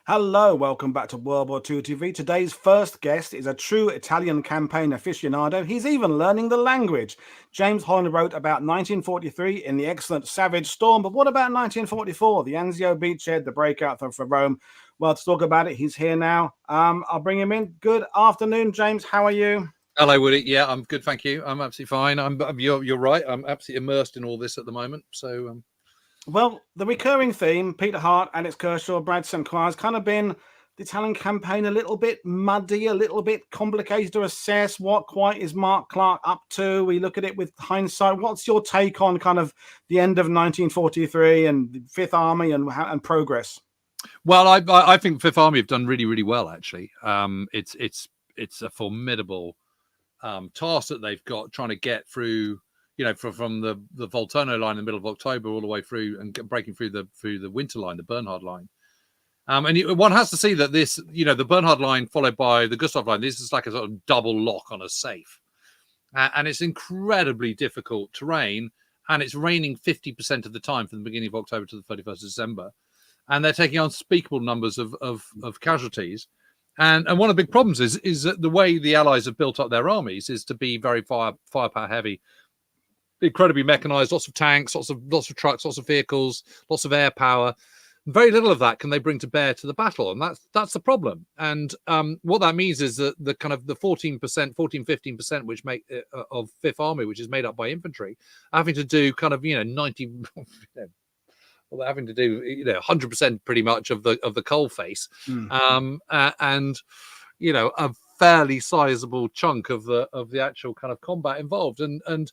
Hello, welcome back to World War II TV. Today's first guest is a true Italian campaign aficionado. He's even learning the language. James Holland wrote about 1943 in the excellent Savage Storm, but what about 1944, the Anzio beachhead, the breakout for Rome? Well, to talk about it, he's here now. I'll bring him in. Good afternoon, James. How are you? Hello, Woody. Yeah, I'm good, thank you. I'm absolutely fine. You're right. I'm absolutely immersed in all this at the moment. So, Well, the recurring theme, Peter Hart, Alex Kershaw, Brad St. Clair, has kind of been the Italian campaign a little bit muddy, a little bit complicated to assess. What quite is Mark Clark up to? We look at it with hindsight. What's your take on kind of the end of 1943 and the Fifth Army and progress? well, I think Fifth Army have done really, really well, actually. It's a formidable task that they've got, trying to get through, from the Volturno line in the middle of October all the way through and breaking through the winter line, the Bernhard line. And one has to see that this, the Bernhard line followed by the Gustav line, this is like a sort of double lock on a safe. And it's incredibly difficult terrain, and it's raining 50% of the time from the beginning of October to the 31st of December. And they're taking unspeakable numbers of casualties. And one of the big problems is that the way the Allies have built up their armies is to be very firepower heavy, incredibly mechanized, lots of tanks, lots of trucks, lots of vehicles, lots of air power. Very little of that can they bring to bear to the battle, and that's the problem. And what that means is that the kind of the 15%, which make of Fifth Army, which is made up by infantry, having to do kind of 90. Well, they're having to do 100% pretty much of the coal face, and a fairly sizable chunk of the actual kind of combat involved, and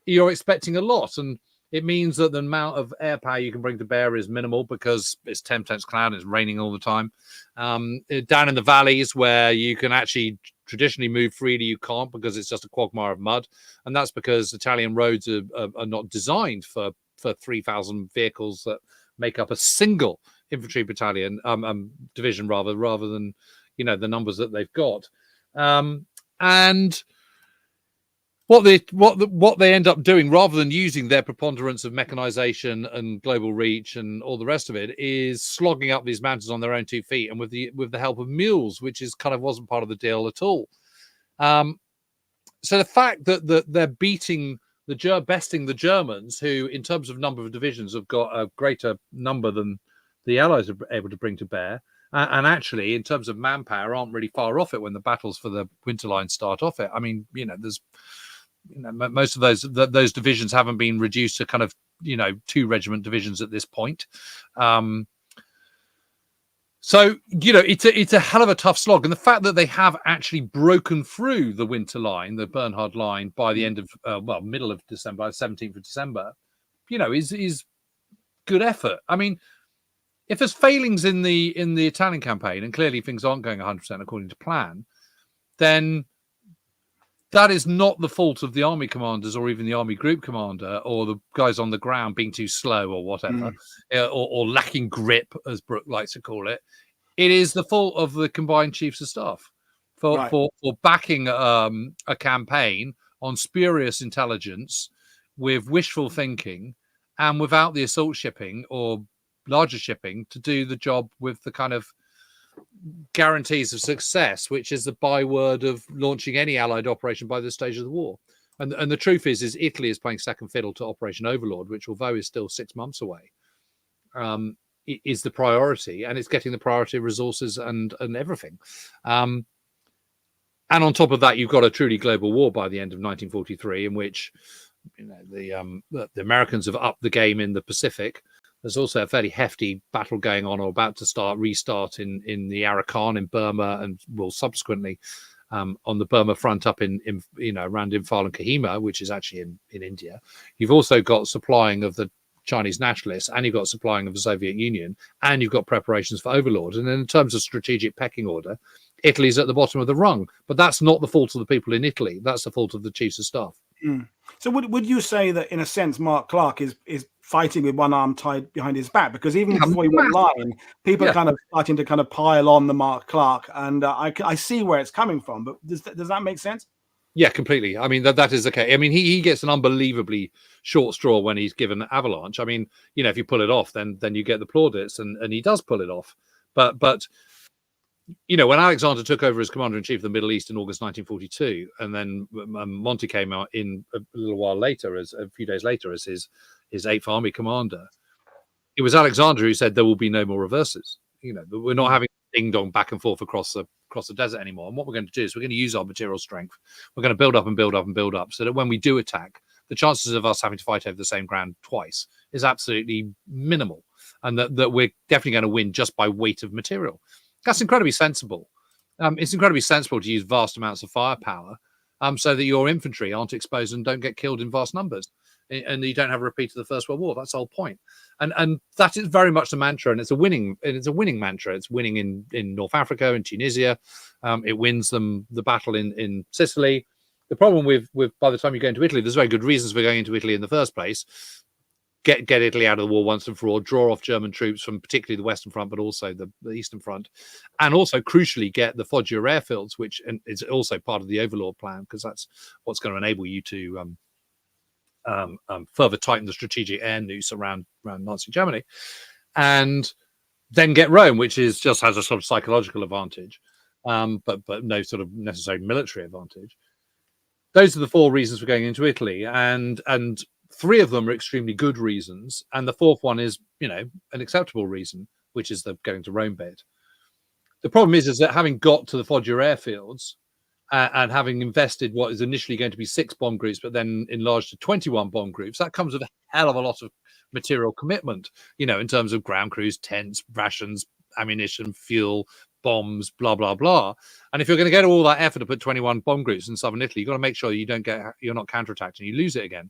you're expecting a lot, and it means that the amount of air power you can bring to bear is minimal because it's tempest cloud, it's raining all the time. Down in the valleys where you can actually traditionally move freely, you can't, because it's just a quagmire of mud, and that's because Italian roads are not designed for 3,000 vehicles that make up a single infantry battalion division rather than the numbers that they've got. And what they end up doing, rather than using their preponderance of mechanization and global reach and all the rest of it, is slogging up these mountains on their own 2 feet and with the help of mules, which is kind of wasn't part of the deal at all. So the fact that they're besting the Germans, who in terms of number of divisions have got a greater number than the Allies are able to bring to bear, and actually in terms of manpower aren't really far off it when the battles for the winter line start off it. I mean, there's most of those divisions haven't been reduced to kind of 2 regiment divisions at this point. So, it's a hell of a tough slog. And the fact that they have actually broken through the winter line, the Bernhard line, by the end of, middle of December, 17th of December, is good effort. I mean, if there's failings in the Italian campaign, and clearly things aren't going 100% according to plan, then that is not the fault of the army commanders or even the army group commander or the guys on the ground being too slow or whatever, or lacking grip, as Brooke likes to call it. It is the fault of the combined chiefs of staff for backing a campaign on spurious intelligence with wishful thinking and without the assault shipping or larger shipping to do the job with the kind of guarantees of success, which is the byword of launching any Allied operation by this stage of the war. And the truth is Italy is playing second fiddle to Operation Overlord, which, although is still 6 months away, is the priority, and it's getting the priority of resources and everything. And on top of that, you've got a truly global war by the end of 1943, in which the Americans have upped the game in the Pacific. There's also a fairly hefty battle going on or about to restart in the Arakan in Burma, and will subsequently on the Burma front up in around Imphal and Kohima, which is actually in India. You've also got supplying of the Chinese nationalists, and you've got supplying of the Soviet Union, and you've got preparations for Overlord. And in terms of strategic pecking order, Italy's at the bottom of the rung. But that's not the fault of the people in Italy. That's the fault of the chiefs of staff. So would you say that, in a sense, Mark Clark is fighting with one arm tied behind his back? Because even before he went line, people are kind of starting to kind of pile on the Mark Clark, and I see where it's coming from. But does that make sense? Yeah, completely. I mean, that is okay. I mean, he gets an unbelievably short straw when he's given Avalanche. I mean, if you pull it off, then you get the plaudits, and he does pull it off. But you know, when Alexander took over as commander-in-chief of the Middle East in August 1942, and then Monte came out in a little while later, as a few days later, as his Eighth Army commander, it was Alexander who said there will be no more reverses. You know, we're not having ding dong back and forth across the desert anymore. And what we're going to do is we're going to use our material strength. We're going to build up and build up and build up, so that when we do attack, the chances of us having to fight over the same ground twice is absolutely minimal, and that we're definitely going to win just by weight of material. That's incredibly sensible. It's incredibly sensible to use vast amounts of firepower, so that your infantry aren't exposed and don't get killed in vast numbers, and you don't have a repeat of the First World War. That's the whole point. And that is very much the mantra, and it's a winning mantra. It's winning in North Africa and Tunisia. It wins them the battle in Sicily. The problem with by the time you go into Italy, there's very good reasons for going into Italy in the first place. Get Italy out of the war once and for all, draw off German troops from particularly the Western Front, but also the Eastern Front, and also crucially get the Foggia airfields, which is also part of the Overlord plan, because that's what's going to enable you to further tighten the strategic air noose around Nazi Germany, and then get Rome, which just has a sort of psychological advantage, but no sort of necessary military advantage. Those are the four reasons for going into Italy, and three of them are extremely good reasons, and the fourth one is, you know, an acceptable reason, which is the going to Rome bit. The problem is that having got to the Foggia airfields and having invested what is initially going to be 6 bomb groups, but then enlarged to 21 bomb groups, that comes with a hell of a lot of material commitment, you know, in terms of ground crews, tents, rations, ammunition, fuel, bombs, blah, blah, blah. And if you're going to go to all that effort to put 21 bomb groups in southern Italy, you've got to make sure you're not counterattacked and you lose it again.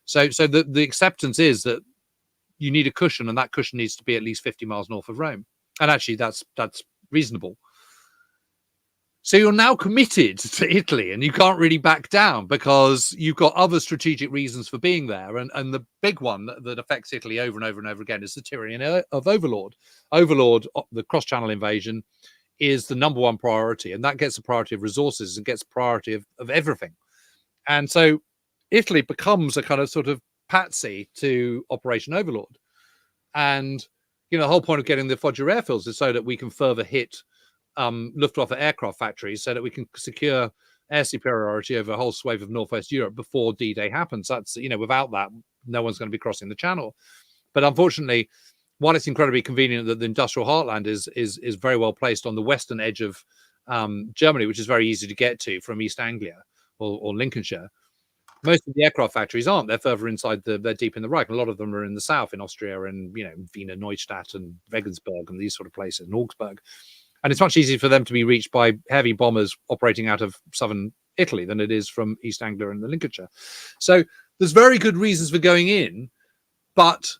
So the acceptance is that you need a cushion, and that cushion needs to be at least 50 miles north of Rome. And actually, that's reasonable. So you're now committed to Italy, and you can't really back down because you've got other strategic reasons for being there. And the big one that affects Italy over and over and over again is the tyranny of Overlord. Overlord, the cross-channel invasion, is the number one priority, and that gets the priority of resources and gets priority of everything. And so Italy becomes a kind of sort of patsy to Operation Overlord. And, you know, the whole point of getting the Foggia airfields is so that we can further hit Luftwaffe aircraft factories, so that we can secure air superiority over a whole swathe of Northwest Europe before D-Day happens. That's, you know, without that, no one's going to be crossing the channel. But unfortunately, while it's incredibly convenient that the industrial heartland is very well placed on the western edge of Germany, which is very easy to get to from East Anglia or Lincolnshire, most of the aircraft factories aren't. They're further inside. They're deep in the Reich. A lot of them are in the south, in Austria, and, you know, Wiener Neustadt and Regensburg and these sort of places, and Augsburg. And it's much easier for them to be reached by heavy bombers operating out of southern Italy than it is from East Anglia and the Lincolnshire. So there's very good reasons for going in, but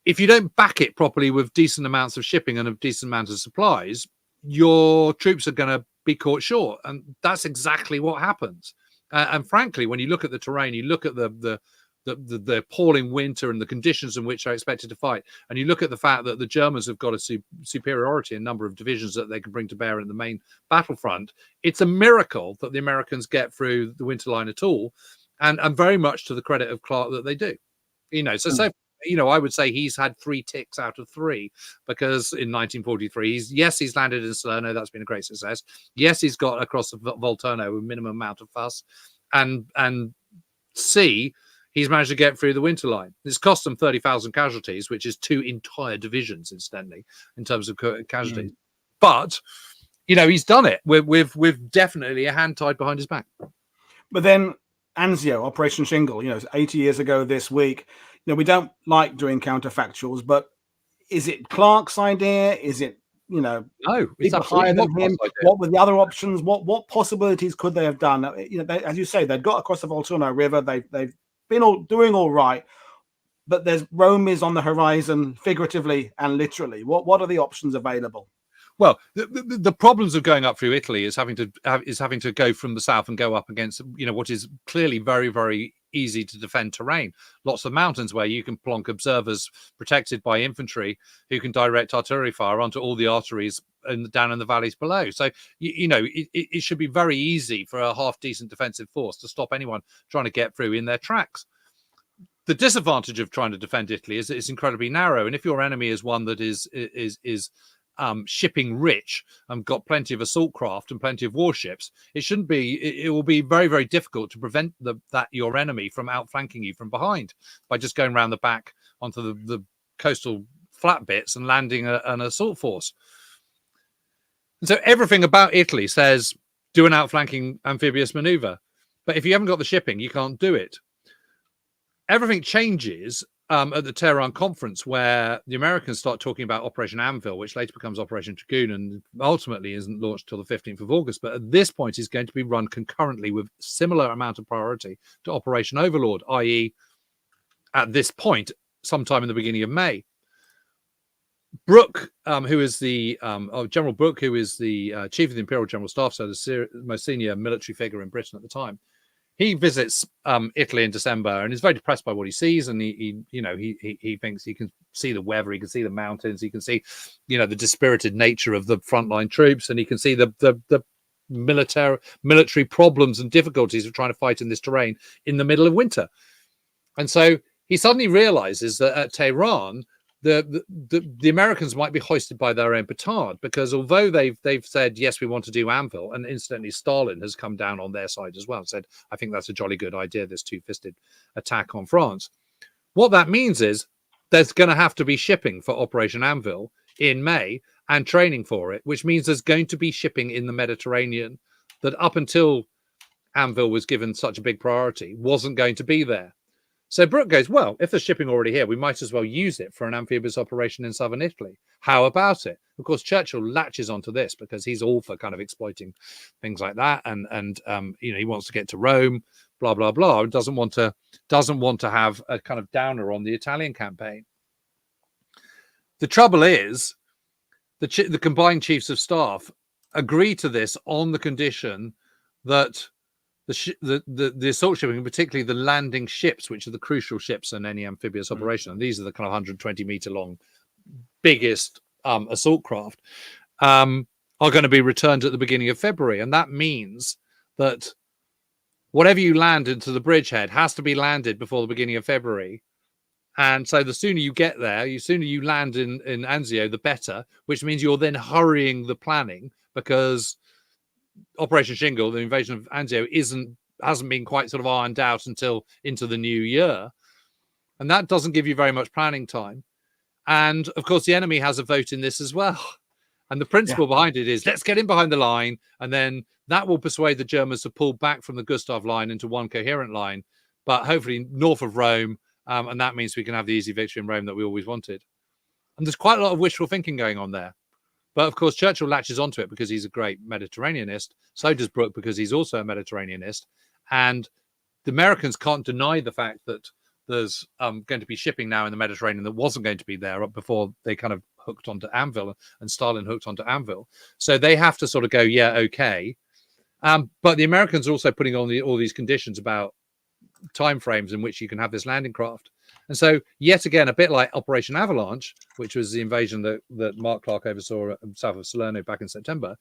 if you don't back it properly with decent amounts of shipping and a decent amount of supplies, your troops are going to be caught short, and that's exactly what happens. And frankly, when you look at the terrain, you look at the appalling winter and the conditions in which they're expected to fight, and you look at the fact that the Germans have got a superiority in number of divisions that they can bring to bear in the main battlefront, it's a miracle that the Americans get through the winter line at all, and very much to the credit of Clark that they do. You know, so you know, I would say he's had 3 ticks out of 3, because in 1943, he's landed in Salerno. That's been a great success. Yes, he's got across the Volturno with minimum amount of fuss, and C, he's managed to get through the winter line. It's cost them 30,000 casualties, which is 2 entire divisions, incidentally, in terms of casualties. But, you know, he's done it with definitely a hand tied behind his back. But then Anzio, Operation Shingle, you know, 80 years ago this week. You know, we don't like doing counterfactuals, but is it Clark's idea? Is it, you know, no, people higher than him? What were the other options? What possibilities could they have done? You know, as you say, they've got across the Volturno River. They've been doing all right, but Rome is on the horizon, figuratively and literally. What are the options available? Well, the problems of going up through Italy is having to go from the south and go up against, you know, what is clearly very, very easy to defend terrain. Lots of mountains where you can plonk observers protected by infantry who can direct artillery fire onto all the arteries down in the valleys below. So, you know, it should be very easy for a half decent defensive force to stop anyone trying to get through in their tracks. The disadvantage of trying to defend Italy is that it's incredibly narrow, and if your enemy is one that is shipping rich and got plenty of assault craft and plenty of warships, it shouldn't be. It will be very, very difficult to prevent that your enemy from outflanking you from behind by just going around the back onto the coastal flat bits and landing an assault force. And so everything about Italy says do an outflanking amphibious maneuver, but if you haven't got the shipping, you can't do it. Everything changes at the Tehran conference, where the Americans start talking about Operation Anvil, which later becomes Operation Dragoon and ultimately isn't launched till the 15th of August. But at this point is going to be run concurrently with similar amount of priority to Operation Overlord, i.e. at this point, sometime in the beginning of May. Brooke, who is the General Brooke, who is the chief of the Imperial General Staff, so the most senior military figure in Britain at the time, he visits Italy in December and is very depressed by what he sees. And he thinks he can see the weather, he can see the mountains, he can see, the dispirited nature of the frontline troops, and he can see the military problems and difficulties of trying to fight in this terrain in the middle of winter. And so he suddenly realizes that at Tehran, the Americans might be hoisted by their own petard, because although they've said, yes, we want to do Anvil, and incidentally Stalin has come down on their side as well and said, I think that's a jolly good idea, this two-fisted attack on France. What that means is there's going to have to be shipping for Operation Anvil in May and training for it, which means there's going to be shipping in the Mediterranean that up until Anvil was given such a big priority wasn't going to be there. So Brooke goes, well, if there's shipping already here, we might as well use it for an amphibious operation in southern Italy. How about it? Of course, Churchill latches onto this because he's all for kind of exploiting things like that, and he wants to get to Rome, blah blah blah, and doesn't want to have a kind of downer on the Italian campaign. The trouble is, the combined chiefs of staff agree to this on the condition that the assault shipping, particularly the landing ships, which are the crucial ships in any amphibious operation, and these are the kind of 120-meter long biggest assault craft, are going to be returned at the beginning of February. And that means that whatever you land into the bridgehead has to be landed before the beginning of February. And so the sooner you get there, the sooner you land in Anzio, the better, which means you're then hurrying the planning, because Operation Shingle, the invasion of Anzio, hasn't been quite sort of ironed out until into the new year. And that doesn't give you very much planning time. And of course, the enemy has a vote in this as well. And the principle behind it is, let's get in behind the line, and then that will persuade the Germans to pull back from the Gustav line into one coherent line, but hopefully north of Rome. And that means we can have the easy victory in Rome that we always wanted. And there's quite a lot of wishful thinking going on there. But of course, Churchill latches onto it because he's a great Mediterraneanist. So does Brooke, because he's also a Mediterraneanist. And the Americans can't deny the fact that there's going to be shipping now in the Mediterranean that wasn't going to be there up before they kind of hooked onto Anvil, and Stalin hooked onto Anvil. So they have to sort of go, yeah, okay. But the Americans are also putting on all these conditions about timeframes in which you can have this landing craft. And so, yet again, a bit like Operation Avalanche, which was the invasion that Mark Clark oversaw south of Salerno back in September,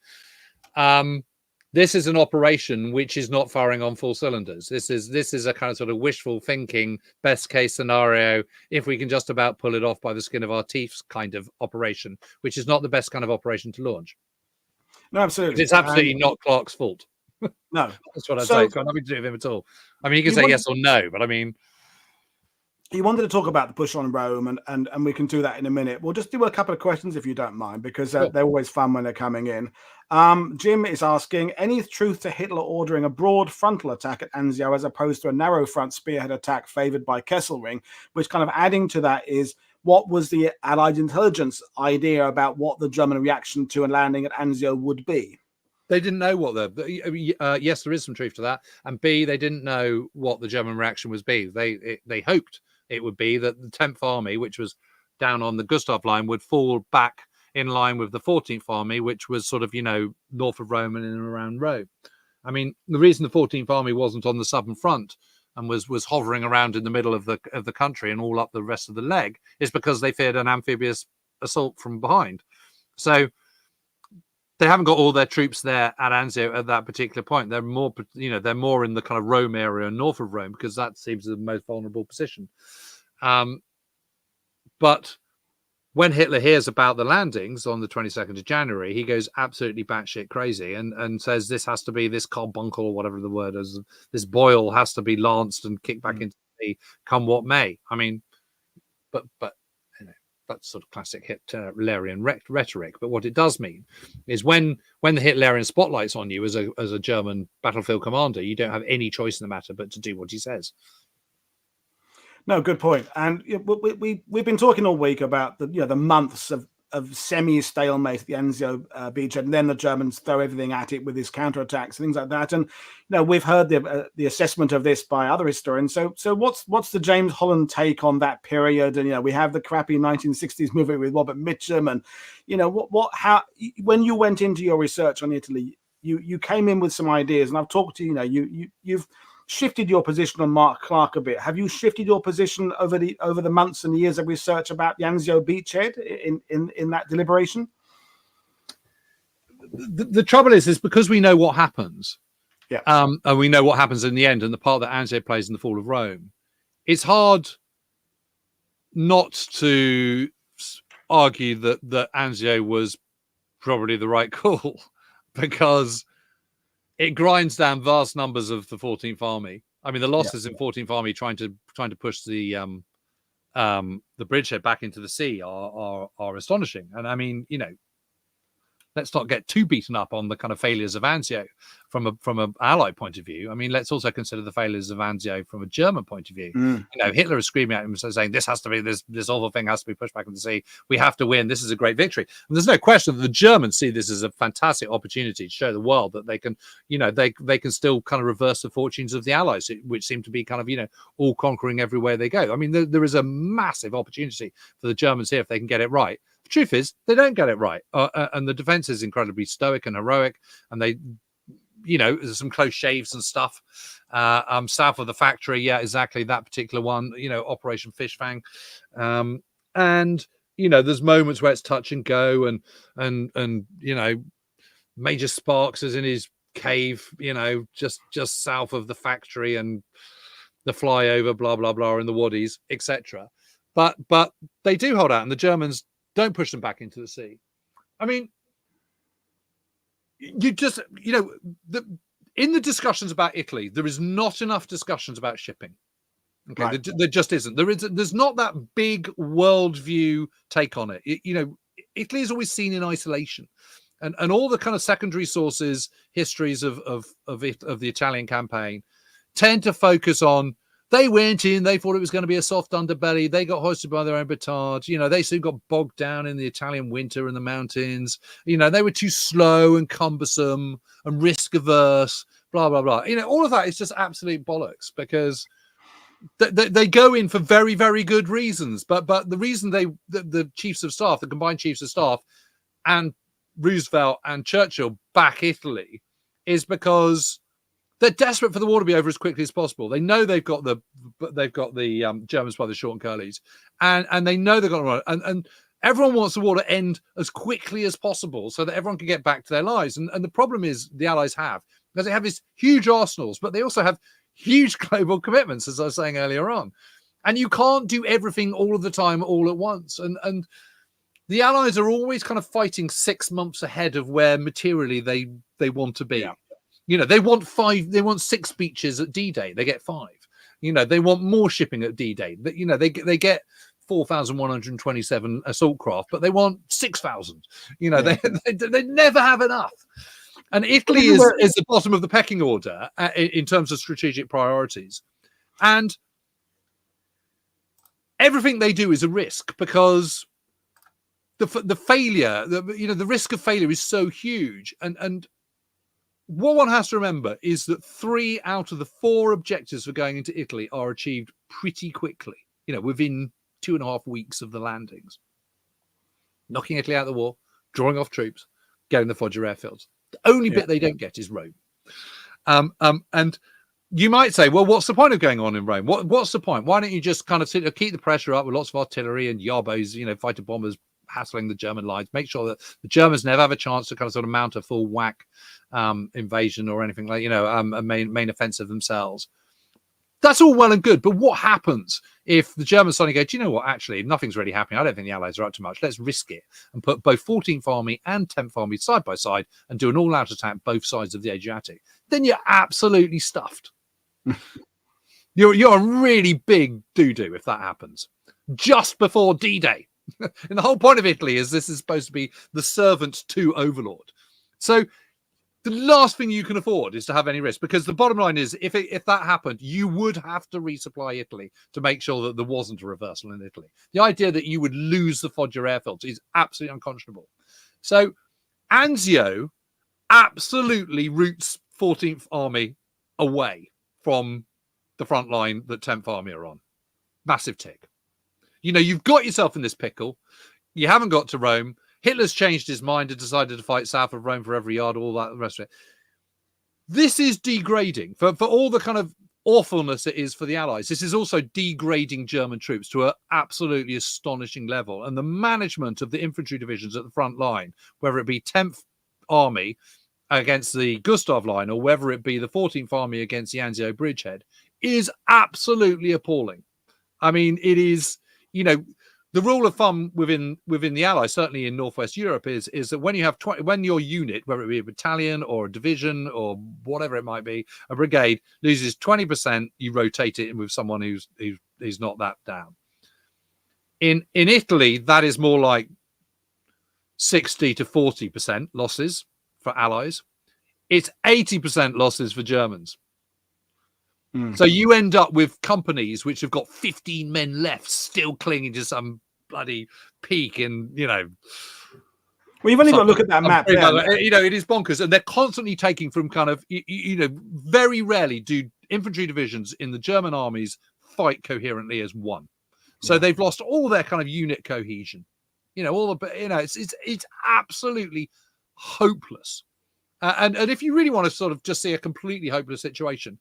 this is an operation which is not firing on full cylinders. This is a kind of sort of wishful thinking, best case scenario, if we can just about pull it off by the skin of our teeth kind of operation, which is not the best kind of operation to launch. No, absolutely. It's absolutely not Clark's fault. No. That's what I'd say. It's got nothing to do with him at all. I mean, you can say yes or no, but I mean... You wanted to talk about the push on Rome, and we can do that in a minute. We'll just do a couple of questions if you don't mind, because they're always fun when they're coming in. Jim is asking, any truth to Hitler ordering a broad frontal attack at Anzio as opposed to a narrow front spearhead attack favoured by Kesselring? Which kind of adding to that is, what was the Allied intelligence idea about what the German reaction to a landing at Anzio would be? They didn't know what yes, there is some truth to that. And B, they didn't know what the German reaction was be. They hoped it would be that the 10th Army, which was down on the Gustav line, would fall back in line with the 14th Army, which was sort of, north of Rome and in and around Rome. I mean, the reason the 14th Army wasn't on the southern front and was hovering around in the middle of the country and all up the rest of the leg is because they feared an amphibious assault from behind. So they haven't got all their troops there at Anzio at that particular point. They're more, they're more in the kind of Rome area, north of Rome, because that seems the most vulnerable position. But when Hitler hears about the landings on the 22nd of January, he goes absolutely batshit crazy and says this has to be, this carbuncle or whatever the word is, this boil has to be lanced and kicked back into the sea, come what may. I mean, but you know, that's sort of classic Hitlerian rhetoric. But what it does mean is when the Hitlerian spotlight's on you as a German battlefield commander, you don't have any choice in the matter but to do what he says. No, good point. And we've been talking all week about the months of semi-stalemate at the Anzio beachhead, and then the Germans throw everything at it with his counterattacks and things like that. And we've heard the assessment of this by other historians. So what's the James Holland take on that period? And we have the crappy 1960s movie with Robert Mitchum, and how when you went into your research on Italy, you came in with some ideas, and I've talked to you've shifted your position on Mark Clark a bit. Have you shifted your position over the months and years of research about the Anzio beachhead in that deliberation? The trouble is because we know what happens, and we know what happens in the end, and the part that Anzio plays in the fall of Rome. It's hard not to argue that Anzio was probably the right call, because it grinds down vast numbers of the 14th Army. I mean, the losses in 14th Army trying to push the bridgehead back into the sea are astonishing. And I mean, let's not get too beaten up on the kind of failures of Anzio from an Allied point of view. I mean, let's also consider the failures of Anzio from a German point of view. Hitler is screaming at him, saying this has to be this awful thing has to be pushed back into the sea. We have to win. This is a great victory. And there's no question that the Germans see this as a fantastic opportunity to show the world that they can, they can still kind of reverse the fortunes of the Allies, which seem to be kind of, all conquering everywhere they go. I mean, there is a massive opportunity for the Germans here if they can get it right. The truth is they don't get it right, and the defense is incredibly stoic and heroic, and they, there's some close shaves and stuff south of the factory. Yeah, exactly, that particular one, Operation Fish Fang, and there's moments where it's touch and go, and Major Sparks is in his cave, just south of the factory, and the flyover, blah blah blah, in the waddies, etc. But they do hold out, and the Germans don't push them back into the sea. I mean, you just, in the discussions about Italy, there is not enough discussions about shipping. Okay, right. There just isn't. There's not that big worldview take on it. Italy is always seen in isolation, and all the kind of secondary sources, histories of the Italian campaign, tend to focus on. They went in, they thought it was going to be a soft underbelly. They got hoisted by their own petard. They soon got bogged down in the Italian winter in the mountains. They were too slow and cumbersome and risk averse, blah, blah, blah. All of that is just absolute bollocks, because they go in for very, very good reasons. But the reason the chiefs of staff, the combined chiefs of staff, and Roosevelt and Churchill back Italy is because they're desperate for the war to be over as quickly as possible. They know they've got the Germans by the short and curlies, and they know they've got to run. And everyone wants the war to end as quickly as possible so that everyone can get back to their lives. And the problem is the Allies have, because they have these huge arsenals, but they also have huge global commitments, as I was saying earlier on. And you can't do everything all of the time, all at once. And the Allies are always kind of fighting 6 months ahead of where materially they want to be. Yeah. They want 6 beaches at D-Day. They get 5. They want more shipping at D-Day. They get 4,127 assault craft, but they want 6,000. They never have enough. And Italy is the bottom of the pecking order in terms of strategic priorities. And everything they do is a risk, because the failure, the risk of failure is so huge. And what one has to remember is that 3 out of the 4 objectives for going into Italy are achieved pretty quickly, within 2.5 weeks of the landings. Knocking Italy out of the war, drawing off troops, getting the Foggia airfields. The only bit they don't get is Rome. And you might say, well, what's the point of going on in Rome? What's the point? Why don't you just kind of keep the pressure up with lots of artillery and yarbos, fighter bombers hassling the German lines, make sure that the Germans never have a chance to kind of sort of mount a full whack invasion or anything like, a main offensive themselves. That's all well and good, but what happens if the Germans suddenly go, do you know what, actually, nothing's really happening. I don't think the Allies are up to much. Let's risk it and put both 14th Army and 10th Army side by side and do an all-out attack both sides of the Adriatic. Then you're absolutely stuffed. You're a really big doo-doo if that happens. Just before D-Day. And the whole point of Italy is this is supposed to be the servant to Overlord. So the last thing you can afford is to have any risk, because the bottom line is if that happened, you would have to resupply Italy to make sure that there wasn't a reversal in Italy. The idea that you would lose the Foggia airfields is absolutely unconscionable. So Anzio absolutely routes 14th Army away from the front line that 10th Army are on. Massive tick. You know, you've got yourself in this pickle. You haven't got to Rome. Hitler's changed his mind and decided to fight south of Rome for every yard, all that, the rest of it. This is degrading for all the kind of awfulness it is for the Allies. This is also degrading German troops to an absolutely astonishing level. And the management of the infantry divisions at the front line, whether it be 10th Army against the Gustav line or whether it be the 14th Army against the Anzio bridgehead, is absolutely appalling. I mean, it is, you know, the rule of thumb within the Allies, certainly in Northwest Europe, is that when you have when your unit, whether it be a battalion or a division or whatever it might be, a brigade loses 20%, you rotate it in with someone who's not that down. In Italy, that is more like 60 to 40% losses for Allies. It's 80% losses for Germans. So you end up with companies which have got 15 men left still clinging to some bloody peak in, you know. Well, you've only got to look at that map there. You know, it is bonkers. And they're constantly taking from kind of, you know, very rarely do infantry divisions in the German armies fight coherently as one. So they've lost all their kind of unit cohesion. You know, all the, you know, it's absolutely hopeless. And if you really want to sort of just see a completely hopeless situation,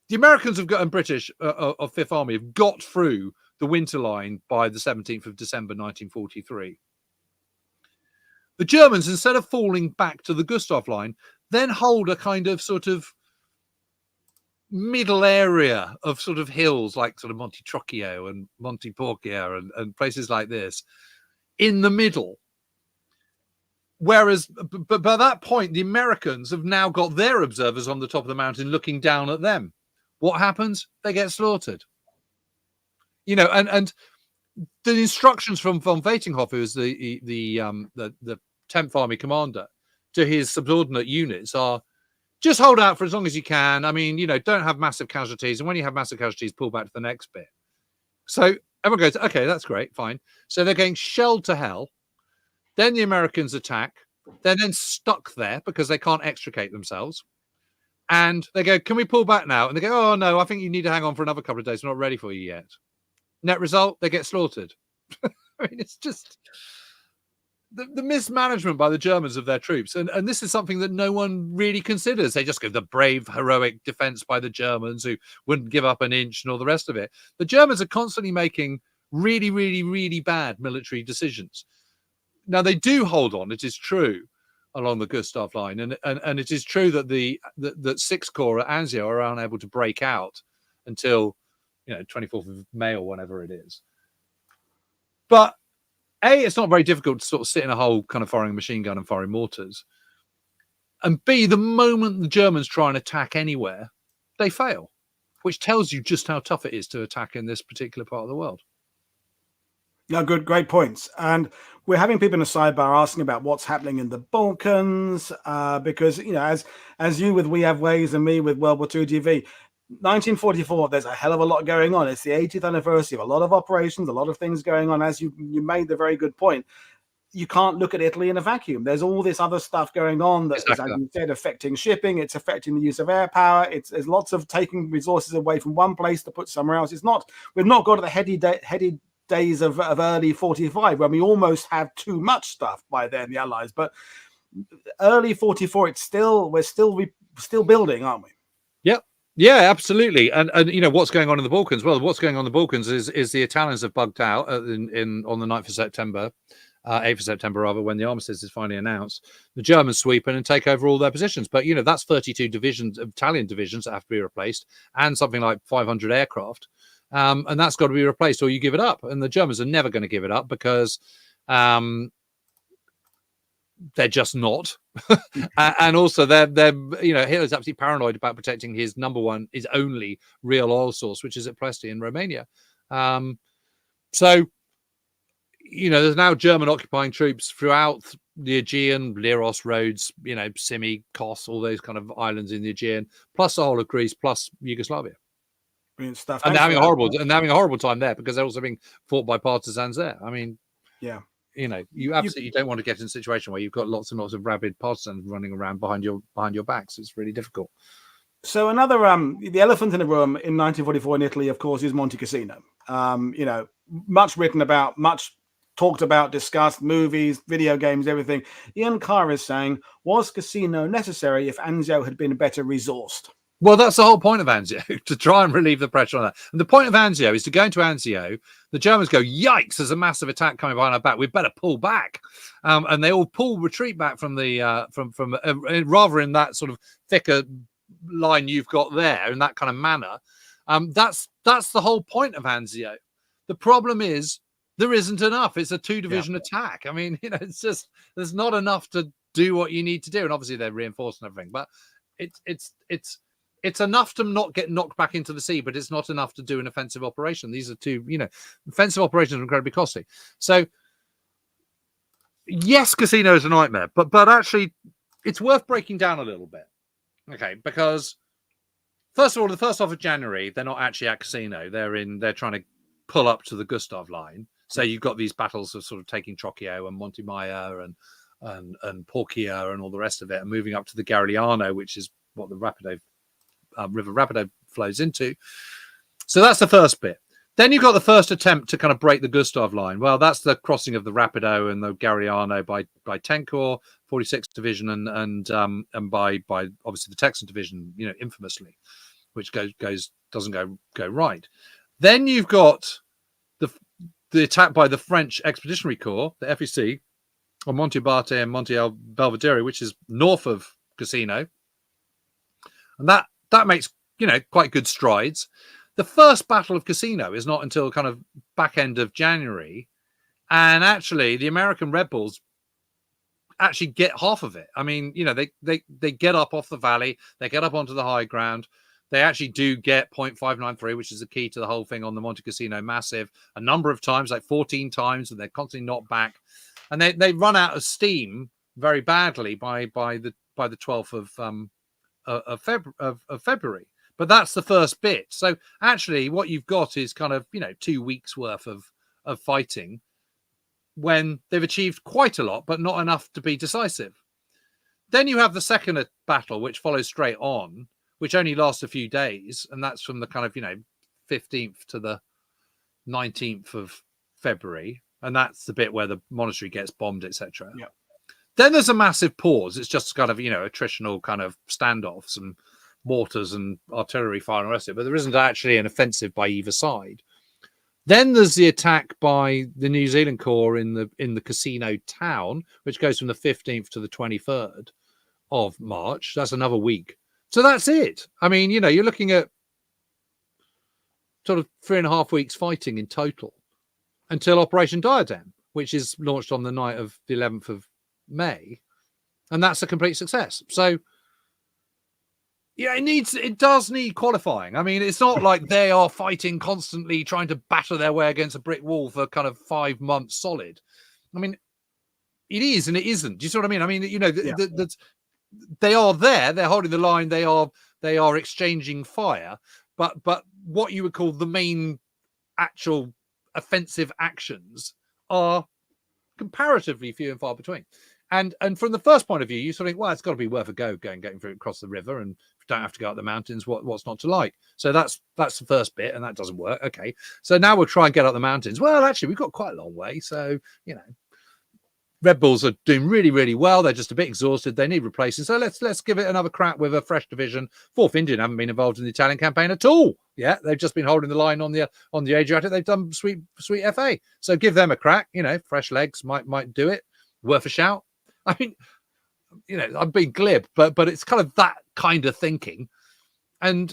the Americans have got, and British of Fifth Army have got through the winter line by the 17th of December 1943. The Germans, instead of falling back to the Gustav line, then hold a kind of sort of middle area of sort of hills like sort of Monte Trocchio and Monte Porcia and places like this in the middle. Whereas, but by that point, the Americans have now got their observers on the top of the mountain looking down at them. What happens? They get slaughtered. You know, and the instructions from von Vietinghoff, who is the 10th Army commander, to his subordinate units are just hold out for as long as you can. I mean, you know, don't have massive casualties. And when you have massive casualties, pull back to the next bit. So everyone goes, okay, that's great, fine. So they're getting shelled to hell. Then the Americans attack. They're then stuck there because they can't extricate themselves. And they go, can we pull back now? And they go, oh, no, I think you need to hang on for another couple of days. We're not ready for you yet. Net result, they get slaughtered. I mean, it's just the mismanagement by the Germans of their troops. And this is something that no one really considers. They just go, the brave, heroic defense by the Germans who wouldn't give up an inch and all the rest of it. The Germans are constantly making really, really, really bad military decisions. Now, they do hold on, it is true, along the Gustav line. And it is true that that 6th Corps at Anzio are unable to break out until, you know, 24th of May or whenever it is. But A, it's not very difficult to sort of sit in a hole kind of firing machine gun and firing mortars. And B, the moment the Germans try and attack anywhere, they fail, which tells you just how tough it is to attack in this particular part of the world. No, good, great points. And we're having people in the sidebar asking about what's happening in the Balkans, because, you know, as you with We Have Ways and me with World War II TV, 1944, there's a hell of a lot going on. It's the 80th anniversary of a lot of operations, a lot of things going on. As you made the very good point, you can't look at Italy in a vacuum. There's all this other stuff going on that, exactly, as you said, affecting shipping. It's affecting the use of air power. There's lots of taking resources away from one place to put somewhere else. We've not got to the heady days of early 45 when we almost have too much stuff by then, the Allies. But early 44, we're still building, aren't we? Yep. Yeah, absolutely. And you know what's going on in the Balkans? Well, what's going on in the Balkans is the Italians have bugged out on the 9th of September. 8th of September, rather, when the armistice is finally announced, the Germans sweep in and take over all their positions. But, you know, that's 32 divisions, Italian divisions that have to be replaced, and something like 500 aircraft. And that's got to be replaced, or you give it up. And the Germans are never going to give it up because they're just not. And also they're you know, Hitler's absolutely paranoid about protecting his his only real oil source, which is at Ploesti in Romania. So, you know, there's now German occupying troops throughout the Aegean, Leros, Rhodes, you know, Simi, Kos, all those kind of islands in the Aegean, plus the whole of Greece, plus Yugoslavia. Brilliant stuff. And they're having a horrible time there because they're also being fought by partisans there. I mean, yeah, you know, you absolutely don't want to get in a situation where you've got lots and lots of rabid partisans running around behind your backs. It's really difficult. So another the elephant in the room in 1944 in Italy, of course, is Monte Cassino. You know, much written about, much talked about, discussed, movies, video games, everything. Ian Carr is saying, was Cassino necessary if Anzio had been better resourced? Well, that's the whole point of Anzio, to try and relieve the pressure on that. And the point of Anzio is to go into Anzio, the Germans go, yikes, there's a massive attack coming behind our back, we better pull back. And they all retreat back from the rather in that sort of thicker line you've got there, in that kind of manner. That's the whole point of Anzio. The problem is there isn't enough. It's a 2-division attack. I mean, you know, it's just, there's not enough to do what you need to do. And obviously they're reinforced and everything, but it's enough to not get knocked back into the sea, but it's not enough to do an offensive operation. These are two, you know, offensive operations are incredibly costly. So yes, Cassino is a nightmare, but actually it's worth breaking down a little bit. Okay, because first of all, the 1st of January, they're not actually at Cassino. They're trying to pull up to the Gustav line. So you've got these battles of sort of taking Trocchio and Montemagno and Porcia and all the rest of it, and moving up to the Garigliano, which is what the Rapido River Rapido flows into. So that's the first bit. Then you've got the first attempt to kind of break the Gustav line. Well, that's the crossing of the Rapido and the Garigliano by 10 Corps, 46th Division, and by obviously the Texan Division, you know, infamously, which doesn't go right. Then you've got the attack by the French Expeditionary Corps, the FEC, on Monte Abate and Monte El Belvedere, which is north of Cassino, and that makes, you know, quite good strides. The first Battle of Cassino is not until kind of back end of January, and actually the American Red Bulls actually get half of it. I mean, you know, they get up off the valley, they get up onto the high ground. They actually do get 0.593, which is the key to the whole thing on the Monte Cassino Massive, a number of times, like 14 times, and they're constantly knocked back. And they run out of steam very badly by the 12th of February. But that's the first bit. So actually what you've got is kind of, you know, 2 weeks worth of fighting when they've achieved quite a lot, but not enough to be decisive. Then you have the second battle, which follows straight on, which only lasts a few days. And that's from the kind of, you know, 15th to the 19th of February. And that's the bit where the monastery gets bombed, etc. Yeah. Then there's a massive pause. It's just kind of, you know, attritional kind of standoffs and mortars and artillery fire and the rest of it, but there isn't actually an offensive by either side. Then there's the attack by the New Zealand Corps in the Cassino town, which goes from the 15th to the 23rd of March. That's another week. So that's it. I mean, you know, you're looking at sort of 3.5 weeks fighting in total until Operation Diadem, which is launched on the night of the 11th of May. And that's a complete success. So yeah, it does need qualifying. I mean, it's not like they are fighting constantly, trying to batter their way against a brick wall for kind of 5 months solid. I mean, it is and it isn't. Do you see what I mean? I mean, you know, they are there, they're holding the line, they are exchanging fire, but what you would call the main actual offensive actions are comparatively few and far between. And from the first point of view, you sort of think, well, it's got to be worth a go getting through across the river, and if you don't have to go up the mountains, what's not to like? So that's the first bit, and that doesn't work. Okay, so now we'll try and get up the mountains. Well, actually, we've got quite a long way, so you know, Red Bulls are doing really, really well. They're just a bit exhausted. They need replacing. So let's give it another crack with a fresh division. 4th Indian haven't been involved in the Italian campaign at all. Yeah, they've just been holding the line on the Adriatic. They've done sweet FA. So give them a crack. Fresh legs might do it. Worth a shout. I mean, I'm being glib, but it's kind of that kind of thinking. And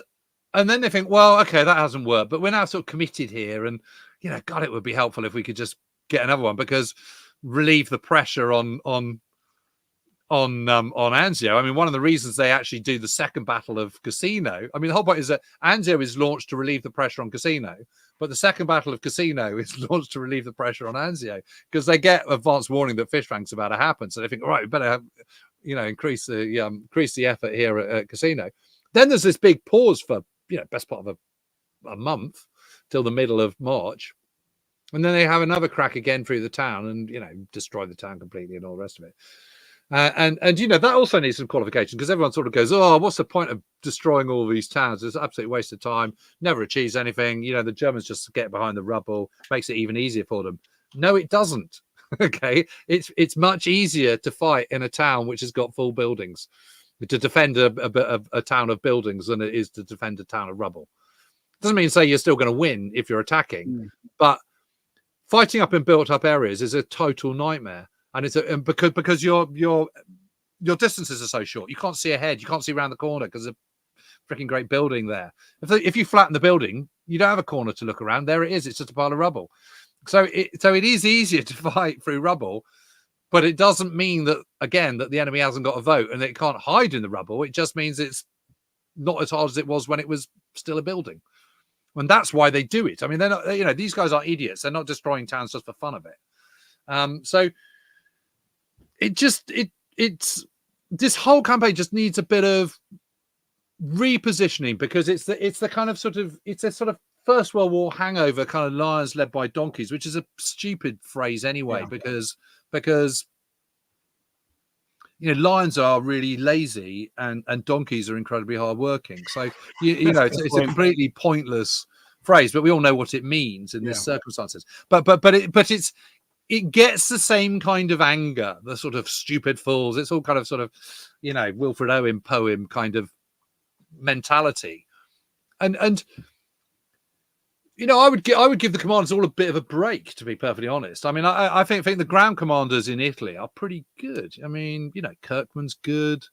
then they think, well, okay, that hasn't worked, but we're now sort of committed here, and God, it would be helpful if we could just get another one, because relieve the pressure on Anzio. I mean, one of the reasons they actually do the second battle of Cassino, I mean, the whole point is that Anzio is launched to relieve the pressure on Cassino, but the second battle of Cassino is launched to relieve the pressure on Anzio, because they get advance warning that fish fang's about to happen. So they think, all right, we better have, increase the effort here at Cassino. Then there's this big pause for best part of a month till the middle of March, and then they have another crack again through the town and destroy the town completely and all the rest of it. And that also needs some qualification, because everyone sort of goes, oh, what's the point of destroying all these towns? It's an absolute waste of time, never achieves anything. The Germans just get behind the rubble, makes it even easier for them. No, it doesn't. Okay, it's much easier to fight in a town which has got full buildings, to defend a town of buildings, than it is to defend a town of rubble. Doesn't mean to say you're still going to win if you're attacking, but fighting up in built up areas is a total nightmare. And it's because your distances are so short, you can't see ahead, you can't see around the corner because there's a freaking great building there. If you flatten the building, you don't have a corner to look around. There it is. It's just a pile of rubble. So it is easier to fight through rubble, but it doesn't mean that the enemy hasn't got a vote and that it can't hide in the rubble. It just means it's not as hard as it was when it was still a building. And that's why they do it. I mean, they're not, these guys are idiots. They're not destroying towns just for fun of it. So it's this whole campaign just needs a bit of repositioning, because it's the kind of sort of First World War hangover, kind of lions led by donkeys, which is a stupid phrase anyway, because lions are really lazy and donkeys are incredibly hardworking. So it's a completely pointless phrase, but we all know what it means in this circumstances. But it gets the same kind of anger, the sort of stupid fools. It's all kind of sort of, Wilfred Owen poem kind of mentality. And I would give the commanders all a bit of a break, to be perfectly honest. I mean, I think the ground commanders in Italy are pretty good. I mean, Kirkman's good,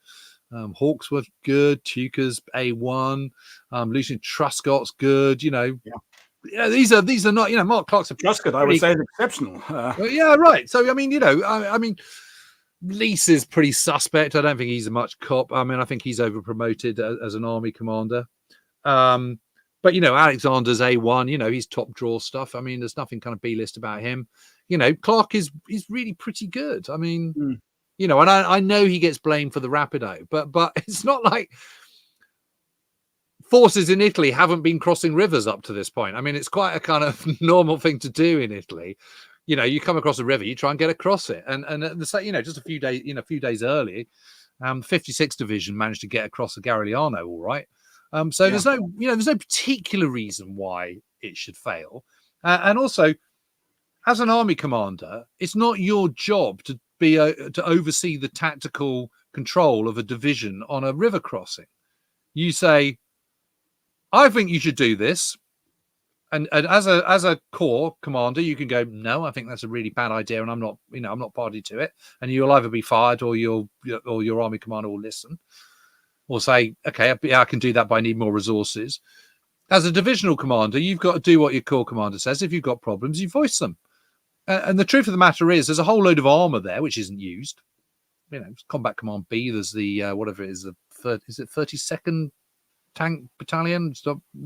Hawksworth's good, Tuca's A1, Lucian Truscott's good. These are not, Mark Clark's Truscott, I would say, is exceptional. Yeah, right. So I mean, Lease is pretty suspect. I don't think he's a much cop. I mean, I think he's over promoted as an army commander. But Alexander's A1. He's top draw stuff. I mean, there's nothing kind of B-list about him. Clark is really pretty good. I mean, and I know he gets blamed for the Rapido, but it's not like forces in Italy haven't been crossing rivers up to this point. I mean, it's quite a kind of normal thing to do in Italy. You come across a river, you try and get across it, and just a few days early, 56th Division managed to get across the Garigliano, all right. So there's no particular reason why it should fail. And also, as an army commander, it's not your job to to oversee the tactical control of a division on a river crossing. You say, I think you should do this. And as a corps commander, you can go, no, I think that's a really bad idea, and I'm not party to it. And you'll either be fired, or your army commander will listen, or say, okay, I can do that, but I need more resources. As a divisional commander, you've got to do what your corps commander says. If you've got problems, you voice them. And the truth of the matter is, there's a whole load of armor there which isn't used. Combat Command B. There's the whatever it is, is it 32nd Tank Battalion?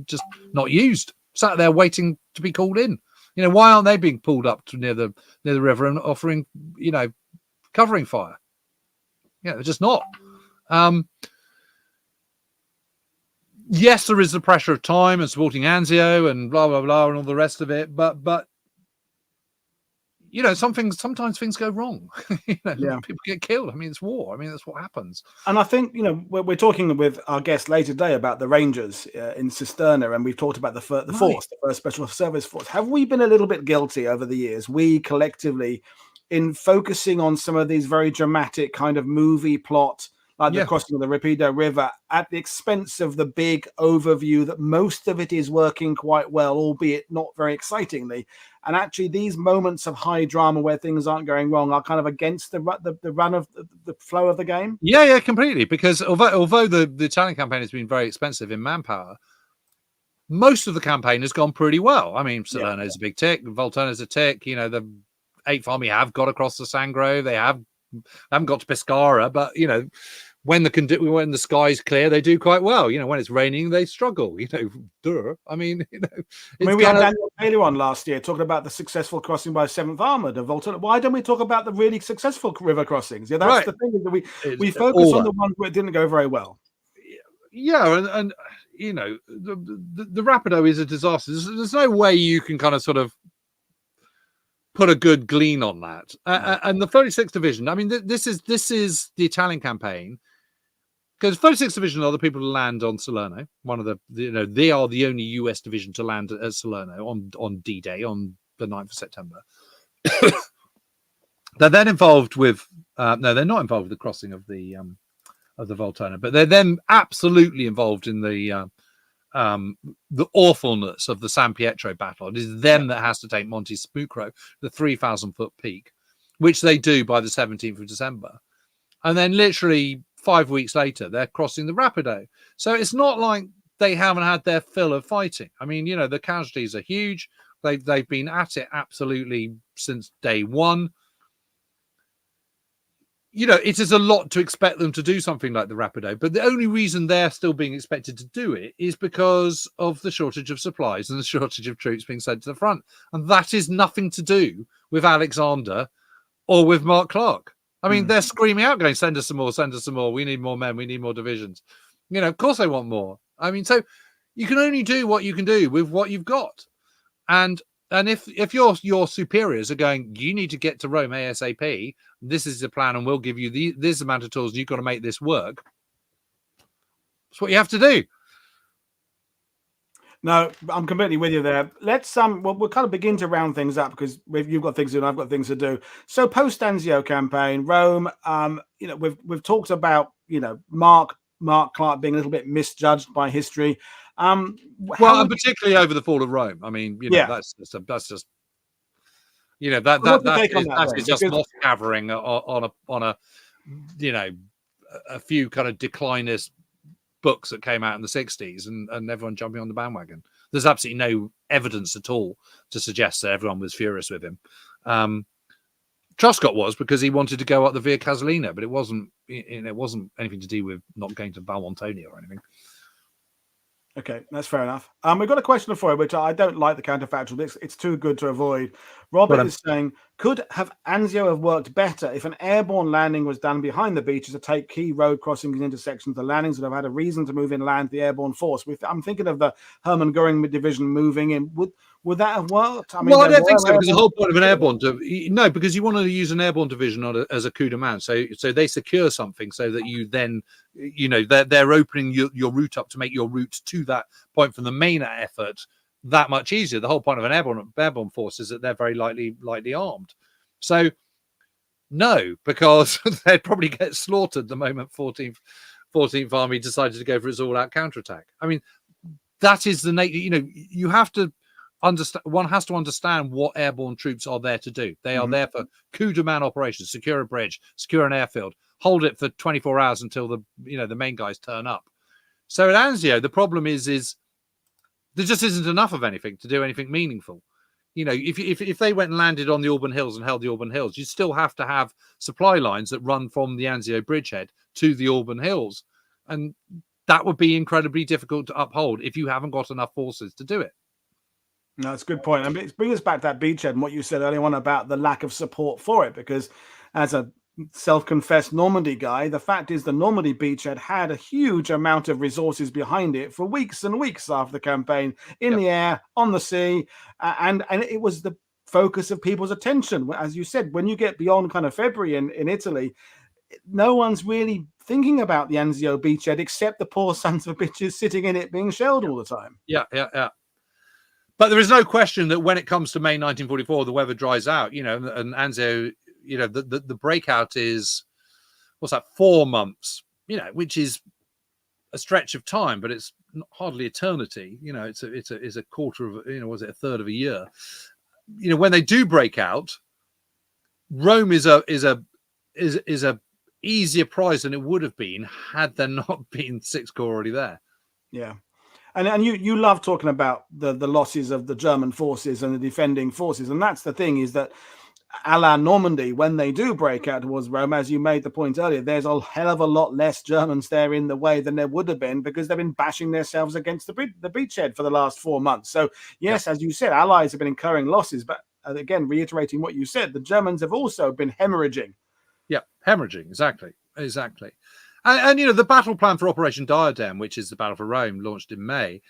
Just not used. Sat there waiting to be called in. Why aren't they being pulled up to near the river and offering, covering fire? They're just not. Yes, there is the pressure of time and supporting Anzio and blah blah blah and all the rest of it, but sometimes things go wrong. People get killed. I mean, it's war. I mean, that's what happens. And I think, we're talking with our guest later today about the Rangers in Cisterna, and we've talked about the force, the First Special Service Force. Have we been a little bit guilty over the years, we collectively, in focusing on some of these very dramatic kind of movie plot, like the crossing of the Rapido River, at the expense of the big overview that most of it is working quite well, albeit not very excitingly. And actually, these moments of high drama where things aren't going wrong are kind of against the run of the flow of the game. Yeah, completely. Because although the Italian campaign has been very expensive in manpower, most of the campaign has gone pretty well. I mean, Salerno's a big tick, Volturno's a tick. You know, the 8th Army have got across the Sangro. They haven't got to Pescara, but you know, when the sky's clear, they do quite well. You know, when it's raining, they struggle. You know, I mean, you know. I mean, we had Daniel Taylor on last year talking about the successful crossing by 7th Armored of Volturno. Why don't we talk about the really successful river crossings? Yeah, that's the thing, that we focus on the ones where it didn't go very well. Yeah, and you know, the Rapido is a disaster. There's no way you can kind of sort of put a good glean on that. And the 36th Division, I mean, this is the Italian campaign, because 36th Division are the people who land on Salerno. One of they are the only US division to land at Salerno on D-Day on the 9th of September. They're then involved with no, they're not involved with the crossing of the Volturno, but they're then absolutely involved in the awfulness of the San Pietro battle. It is them that has to take Monte Spucro, the 3,000-foot peak, which they do by the 17th of December. And then literally 5 weeks later, they're crossing the Rapido. So it's not like they haven't had their fill of fighting. I mean, you know, the casualties are huge. They've been at it absolutely since day one. You know, it is a lot to expect them to do something like the Rapido, but the only reason they're still being expected to do it is because of the shortage of supplies and the shortage of troops being sent to the front. And that is nothing to do with Alexander or with Mark Clark. I mean, they're screaming out, going, send us some more, send us some more. We need more men. We need more divisions. You know, of course they want more. I mean, so you can only do what you can do with what you've got. And if your superiors are going, you need to get to Rome ASAP, this is the plan, and we'll give you this amount of tools, and you've got to make this work. That's what you have to do. No, I'm completely with you there. Let's we'll kind of begin to round things up, because you've got things to do and I've got things to do. So post Anzio campaign, Rome, you know, we've talked about, you know, Mark Clark being a little bit misjudged by history. And particularly over the fall of Rome. I mean, you know, that's just you know, that is just moss covering on a you know, a few kind of declinist books that came out in the 60s and everyone jumping on the bandwagon. There's absolutely no evidence at all to suggest that everyone was furious with him. Truscott was, because he wanted to go up the Via Casalina, but it wasn't anything to do with not going to Valmontone or anything. Okay, that's fair enough. We've got a question for you, which I don't like the counterfactual. It's too good to avoid. Robert is saying, could Anzio have worked better if an airborne landing was done behind the beaches to take key road crossings and intersections? The landings would have had a reason to move inland the airborne force. I'm thinking of the Hermann Goering division moving in. Would that have worked? I mean, well, I don't think so, because the whole point of an airborne no, because you want to use an airborne division as a coup de main. So they secure something so that you then, you know, they're opening your route up to make your route to that point from the main effort that much easier. The whole point of an airborne force is that they're very lightly armed. So no, because they'd probably get slaughtered the moment 14th Army decided to go for its all-out counterattack. I mean, that is the nature. You know, you have to understand. One has to understand what airborne troops are there to do. They are there for coup de main operations: secure a bridge, secure an airfield, hold it for 24 hours until the main guys turn up. So at Anzio, the problem is there just isn't enough of anything to do anything meaningful. You know, if they went and landed on the Alban Hills and held the Alban Hills, you still have to have supply lines that run from the Anzio bridgehead to the Alban Hills. And that would be incredibly difficult to uphold if you haven't got enough forces to do it. No, that's a good point. I mean, it brings us back to that beachhead and what you said earlier on about the lack of support for it, because as a self-confessed Normandy guy, the fact is the Normandy beachhead had a huge amount of resources behind it for weeks and weeks after the campaign, in the air, on the sea, and it was the focus of people's attention. As you said, when you get beyond kind of February in Italy, no one's really thinking about the Anzio beachhead except the poor sons of bitches sitting in it being shelled all the time. Yeah. But there is no question that when it comes to May 1944, the weather dries out, you know, and Anzio, you know, the breakout is, what's that, 4 months, which is a stretch of time, but it's hardly eternity. It's a quarter of, was it a third of a year? When they do break out, Rome is a easier prize than it would have been had there not been Sixth Corps already there. Yeah. And you love talking about the losses of the German forces and the defending forces. And that's the thing, is that a la Normandy, when they do break out towards Rome, as you made the point earlier, there's a hell of a lot less Germans there in the way than there would have been, because they've been bashing themselves against the beachhead for the last 4 months. So, yes, as you said, Allies have been incurring losses. But again, reiterating what you said, the Germans have also been hemorrhaging. Yeah, hemorrhaging. Exactly. And the battle plan for Operation Diadem, which is the Battle for Rome, launched in May,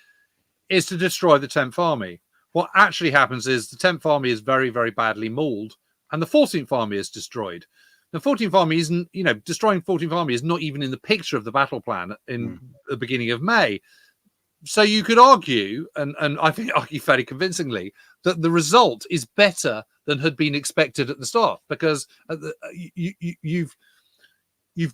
is to destroy the 10th Army. What actually happens is the 10th Army is very, very badly mauled, and the 14th Army is destroyed. The 14th Army isn't, destroying 14th Army is not even in the picture of the battle plan in the beginning of May. So you could argue, and I think argue fairly convincingly, that the result is better than had been expected at the start, because you've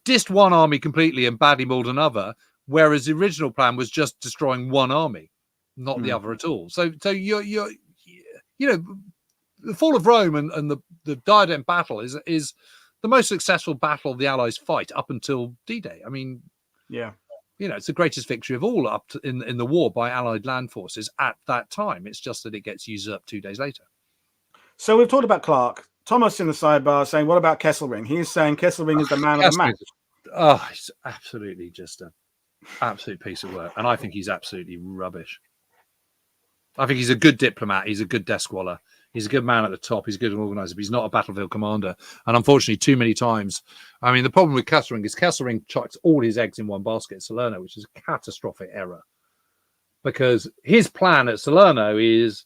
dissed one army completely and badly mauled another, whereas the original plan was just destroying one army, not the other at all. So you're the fall of Rome and the Diadem battle is the most successful battle the Allies fight up until D-Day. I mean, yeah, it's the greatest victory of all up to, in the war by Allied land forces at that time. It's just that it gets used up 2 days later. So we've talked about Clark. Thomas in the sidebar saying, what about Kesselring? He's saying Kesselring is the man of the match. Oh, he's absolutely just an absolute piece of work. And I think he's absolutely rubbish. I think he's a good diplomat. He's a good desk waller. He's a good man at the top. He's a good organizer, but he's not a battlefield commander. And unfortunately, too many times, I mean, the problem with Kesselring is Kesselring chucks all his eggs in one basket at Salerno, which is a catastrophic error. Because his plan at Salerno is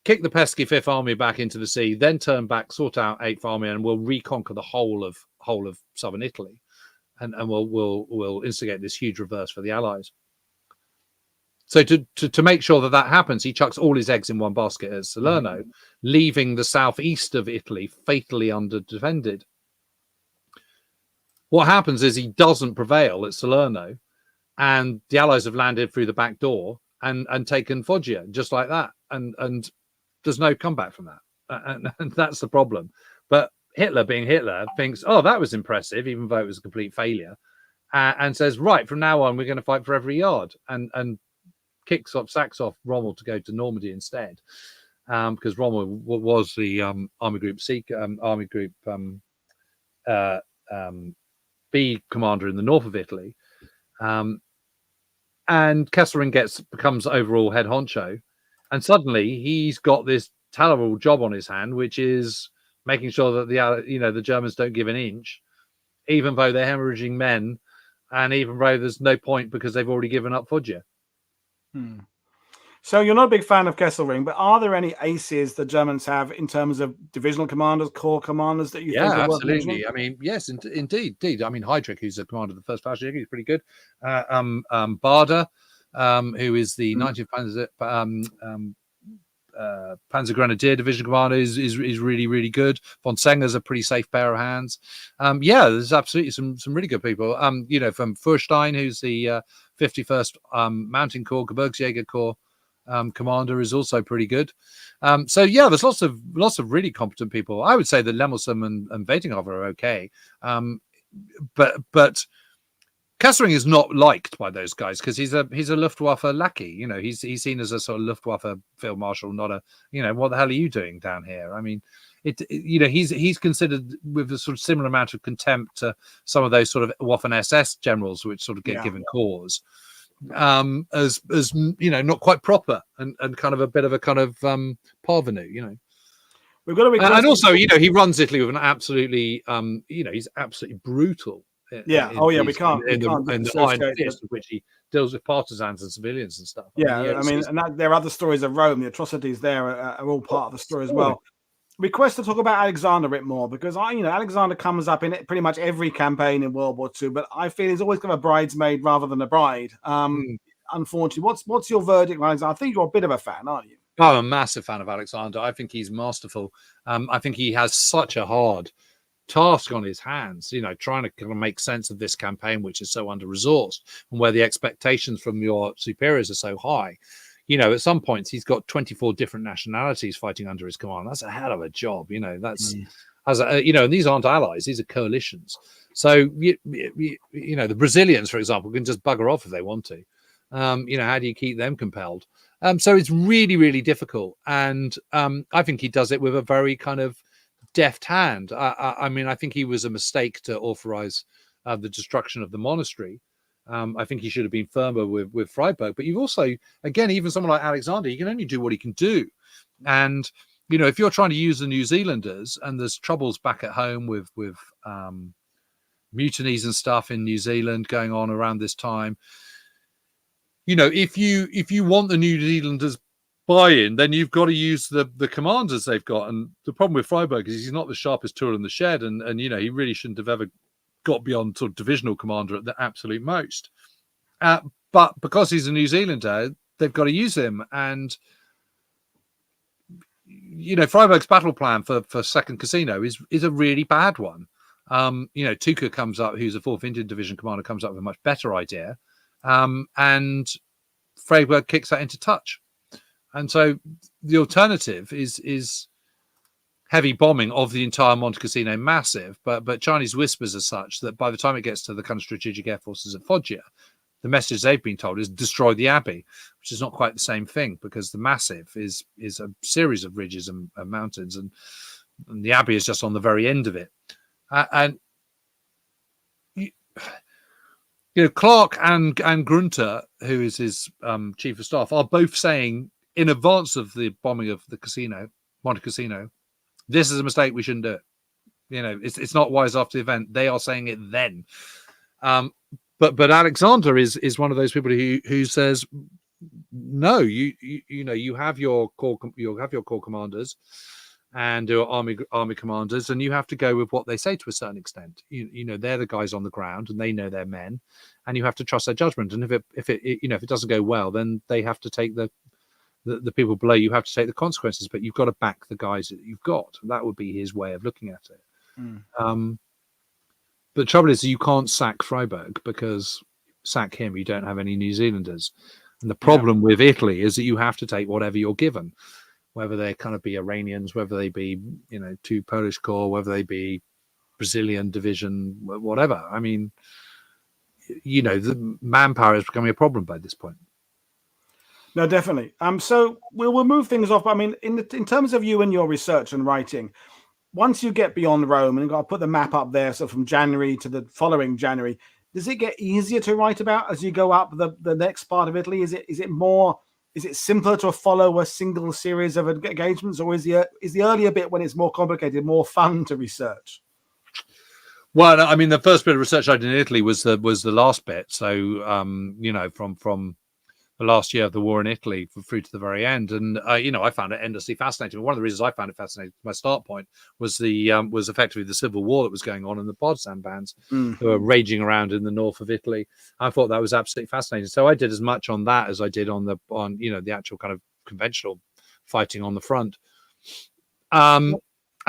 kick the pesky Fifth Army back into the sea, then turn back, sort out Eighth Army, and we'll reconquer the whole of southern Italy, and we'll instigate this huge reverse for the Allies. So to make sure that happens, he chucks all his eggs in one basket at Salerno, leaving the southeast of Italy fatally under-defended. What happens is he doesn't prevail at Salerno, and the Allies have landed through the back door and taken Foggia just like that, and there's no comeback from that, and that's the problem. But Hitler, being Hitler, thinks, oh, that was impressive, even though it was a complete failure, and says, right, from now on, we're going to fight for every yard, and sacks off Rommel to go to Normandy instead, because Rommel was the Army Group C, Army Group B commander in the north of Italy, and Kesselring becomes overall head honcho. And suddenly he's got this terrible job on his hand, which is making sure that the Germans don't give an inch, even though they're hemorrhaging men, and even though there's no point because they've already given up Foggia. So you're not a big fan of Kesselring, but are there any aces the Germans have in terms of divisional commanders, corps commanders that you think are worth mentioning? I mean, yes, indeed. I mean, Heydrich, who's the commander of the first Panzer, he's pretty good. Bader, who is the 19th Panzer Grenadier Division commander, is really, really good. Von Senger's a pretty safe pair of hands. There's absolutely some really good people. From Furstein, who's the 51st Mountain Corps, Gebirgsjäger Corps commander, is also pretty good. There's lots of really competent people. I would say that Lemelson and Weitinghofer are okay. But Kesselring is not liked by those guys because he's a Luftwaffe lackey. He's seen as a sort of Luftwaffe field marshal, not a what the hell are you doing down here? I mean, he's considered with a sort of similar amount of contempt to some of those sort of Waffen SS generals, which sort of get given corps, as not quite proper and kind of a bit of a kind of parvenu. We've got to and also he runs Italy with an absolutely he's absolutely brutal. We can't in the Iron Fist, which he deals with partisans and civilians and stuff. There are other stories of Rome. The atrocities there are all part of the story as well. Request to talk about Alexander a bit more, because Alexander comes up in pretty much every campaign in World War II, but I feel he's always got a bridesmaid rather than a bride. Unfortunately, what's your verdict on Alexander? I think you're a bit of a fan, aren't you? I'm a massive fan of Alexander. I think he's masterful. I think he has such a hard task on his hands, trying to kind of make sense of this campaign, which is so under-resourced, and where the expectations from your superiors are so high. At some points he's got 24 different nationalities fighting under his command. That's a hell of a job. That's and these aren't allies; these are coalitions. So the Brazilians, for example, can just bugger off if they want to. How do you keep them compelled? So it's really, really difficult, and I think he does it with a very kind of deft hand. I think he was a mistake to authorize the destruction of the monastery. I think he should have been firmer with Freiburg. But you've also, again, even someone like Alexander, he can only do what he can do. And, if you're trying to use the New Zealanders and there's troubles back at home with mutinies and stuff in New Zealand going on around this time, if you want the New Zealanders buy-in, then you've got to use the commanders they've got. And the problem with Freiburg is he's not the sharpest tool in the shed, and he really shouldn't have ever got beyond sort of divisional commander at the absolute most. But because he's a New Zealander, they've got to use him. And Freiburg's battle plan for second Cassino is a really bad one. Tuka comes up, who's a 4th Indian Division commander, comes up with a much better idea, and Freiburg kicks that into touch. And so the alternative is heavy bombing of the entire Monte Cassino massive, but Chinese whispers are such that by the time it gets to the kind of strategic air forces at Foggia, the message they've been told is destroy the abbey, which is not quite the same thing, because the massive is a series of ridges and mountains, and the abbey is just on the very end of it. Clark and Grunter, who is his chief of staff, are both saying in advance of the bombing of the Monte Cassino, this is a mistake, we shouldn't do it. It's not wise after the event. They are saying it then. But Alexander is one of those people who says, no, you have your core commanders and your army commanders, and you have to go with what they say to a certain extent. They're the guys on the ground and they know their men, and you have to trust their judgment. And if it doesn't go well, then they have to take the people below you have to take the consequences, but you've got to back the guys that you've got. And that would be his way of looking at it. But the trouble is you can't sack Freiburg, because sack him, you don't have any New Zealanders. And the problem with Italy is that you have to take whatever you're given, whether they kind of be Iranians, whether they be, 2 Polish corps, whether they be Brazilian division, whatever. I mean, the manpower is becoming a problem by this point. No, definitely. So we'll move things off. I mean, in terms of you and your research and writing, once you get beyond Rome, and you've got to put the map up there, so from January to the following January, does it get easier to write about as you go up the next part of Italy? Is it simpler to follow a single series of engagements, or is the earlier bit, when it's more complicated, more fun to research? Well, I mean, the first bit of research I did in Italy was the last bit. So from the last year of the war in Italy through to the very end. And, I found it endlessly fascinating. One of the reasons I found it fascinating, my start point, was was effectively the civil war that was going on and the partisan bands who were raging around in the north of Italy. I thought that was absolutely fascinating. So I did as much on that as I did on the actual kind of conventional fighting on the front.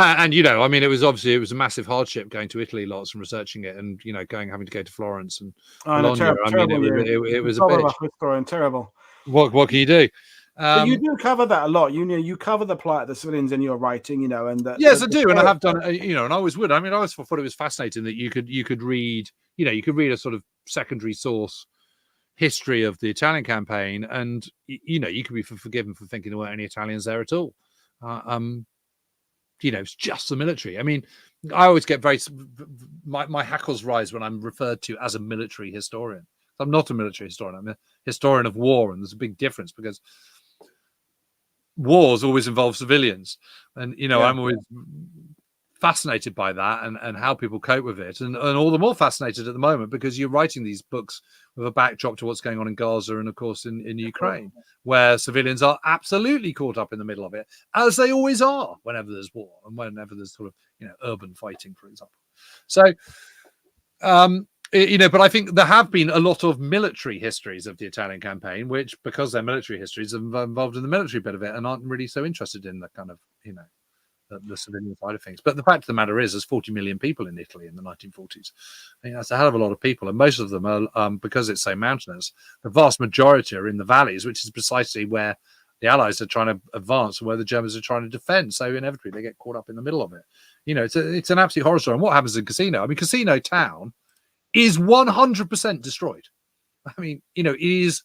And it was a massive hardship going to Italy lots and researching it, and having to go to Florence and Bologna. It was a bitch. Terrible. What can you do? But you do cover that a lot. You cover the plight of the civilians in your writing, and yes, I do, and I have done it, and I always would. I mean, I always thought it was fascinating that you could read, you could read a sort of secondary source history of the Italian campaign, and you could be forgiven for thinking there weren't any Italians there at all. It's just the military. I mean, I always get my hackles rise when I'm referred to as a military historian. I'm not a military historian. I'm a historian of war, and there's a big difference, because wars always involve civilians, and I'm always fascinated by that and how people cope with it, and all the more fascinated at the moment because you're writing these books with a backdrop to what's going on in Gaza and of course in Ukraine, where civilians are absolutely caught up in the middle of it, as they always are whenever there's war and whenever there's sort of urban fighting, for example. So but I think there have been a lot of military histories of the Italian campaign, which, because they're military histories, are involved in the military bit of it and aren't really so interested in the kind of the civilian side of things. But the fact of the matter is, there's 40 million people in Italy in the 1940s. I mean, that's a hell of a lot of people, and most of them are, because it's so mountainous, the vast majority are in the valleys, which is precisely where the Allies are trying to advance and where the Germans are trying to defend. So inevitably they get caught up in the middle of it. You know, it's an absolute horror story. And what happens in Cassino? I mean, Cassino town is 100% destroyed. I mean, you know, it is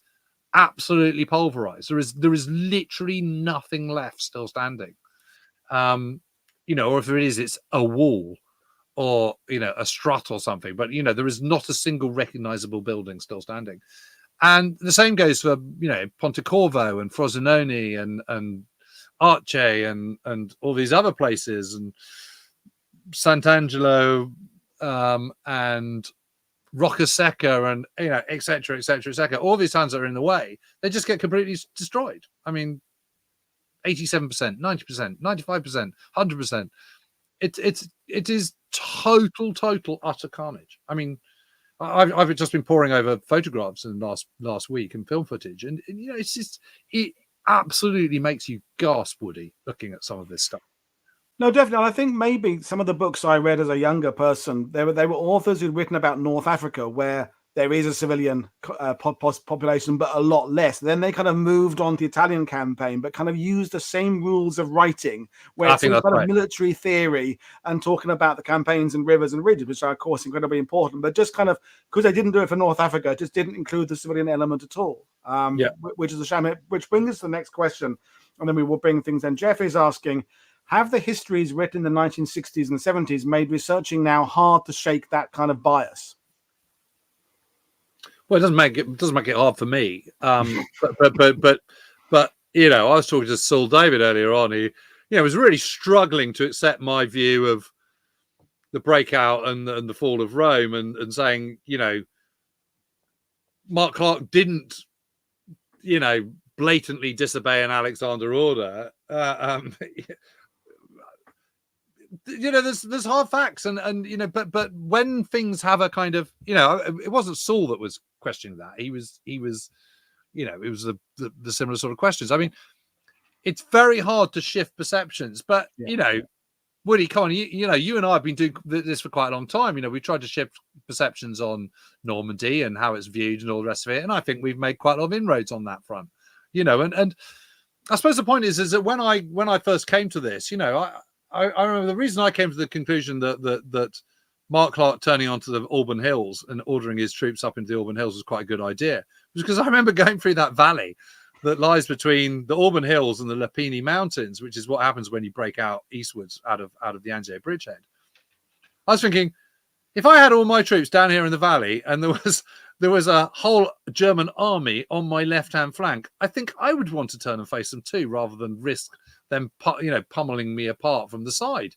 absolutely pulverized. There is literally nothing left still standing. You know, or if there is, it's a wall or, you know, a strut or something. But, you know, there is not a single recognizable building still standing. And the same goes for, you know, Pontecorvo and Frosinone and Arce and all these other places, and Sant'Angelo and Roccasecca and, you know, et cetera, et cetera, et cetera. All these towns that are in the way, they just get completely destroyed. I mean, 87%, 90%, 95%, 100%. It is total utter carnage. I mean, I've just been poring over photographs in the last week and film footage, and you know, it absolutely makes you gasp, Woody, looking at some of this stuff. No, definitely. I think maybe some of the books I read as a younger person, they were authors who'd written about North Africa, where there is a civilian population, but a lot less. Then they kind of moved on to the Italian campaign, but kind of used the same rules of writing, where it's kind of military theory and talking about the campaigns and rivers and ridges, which are, of course, incredibly important. But just kind of, because they didn't do it for North Africa, just didn't include the civilian element at all, which is a shame. Which brings us to the next question, and then we will bring things in. Jeff is asking, have the histories written in the 1960s and 70s made researching now hard to shake that kind of bias? Well, it doesn't make it hard for me. But you know, I was talking to Saul David earlier on. He, you know, was really struggling to accept my view of the breakout and the fall of Rome, and saying, you know, Mark Clark didn't, you know, blatantly disobey an Alexander order. You know, there's hard facts, and you know, but when things have a kind of, you know, it wasn't Saul that was questioning that. He was, you know, it was the similar sort of questions. I mean, it's very hard to shift perceptions, but you know, Woody, come on, you know, you and I have been doing this for quite a long time. You know, we tried to shift perceptions on Normandy and how it's viewed and all the rest of it, and I think we've made quite a lot of inroads on that front. You know, and I suppose the point is that when I first came to this, you know, I remember the reason I came to the conclusion that Mark Clark turning onto the Alban Hills and ordering his troops up into the Alban Hills was quite a good idea. It was because I remember going through that valley that lies between the Alban Hills and the Lepini Mountains, which is what happens when you break out eastwards out of the Anzio bridgehead. I was thinking, if I had all my troops down here in the valley and there was a whole German army on my left-hand flank, I think I would want to turn and face them too, rather than risk them, you know, pummeling me apart from the side.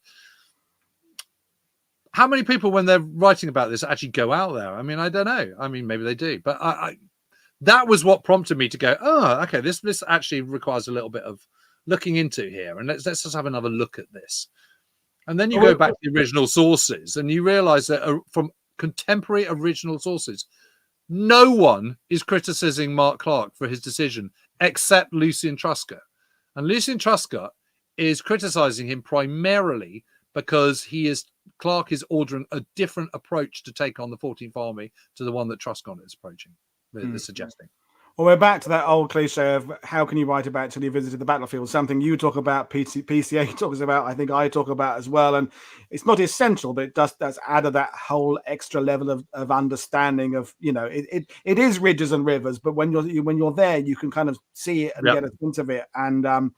How many people, when they're writing about this, actually go out there? I mean, I don't know. I mean, maybe they do, but that was what prompted me to go, oh, okay, this actually requires a little bit of looking into here, and let's just have another look at this. And then you go back to the original sources, and you realize that from contemporary original sources, no one is criticizing Mark Clark for his decision except Lucien Truscott. And Lucien Truscott is criticizing him primarily because Clark is ordering a different approach to take on the 14th Army to the one that Truscott is approaching, suggesting. Well, we're back to that old cliche of how can you write about till you visited the battlefield? Something you talk about, PCA talks about, I think I talk about as well. And it's not essential, but that's added that whole extra level of understanding of, you know, it is ridges and rivers, but when you're there, you can kind of see it and get a sense of it. And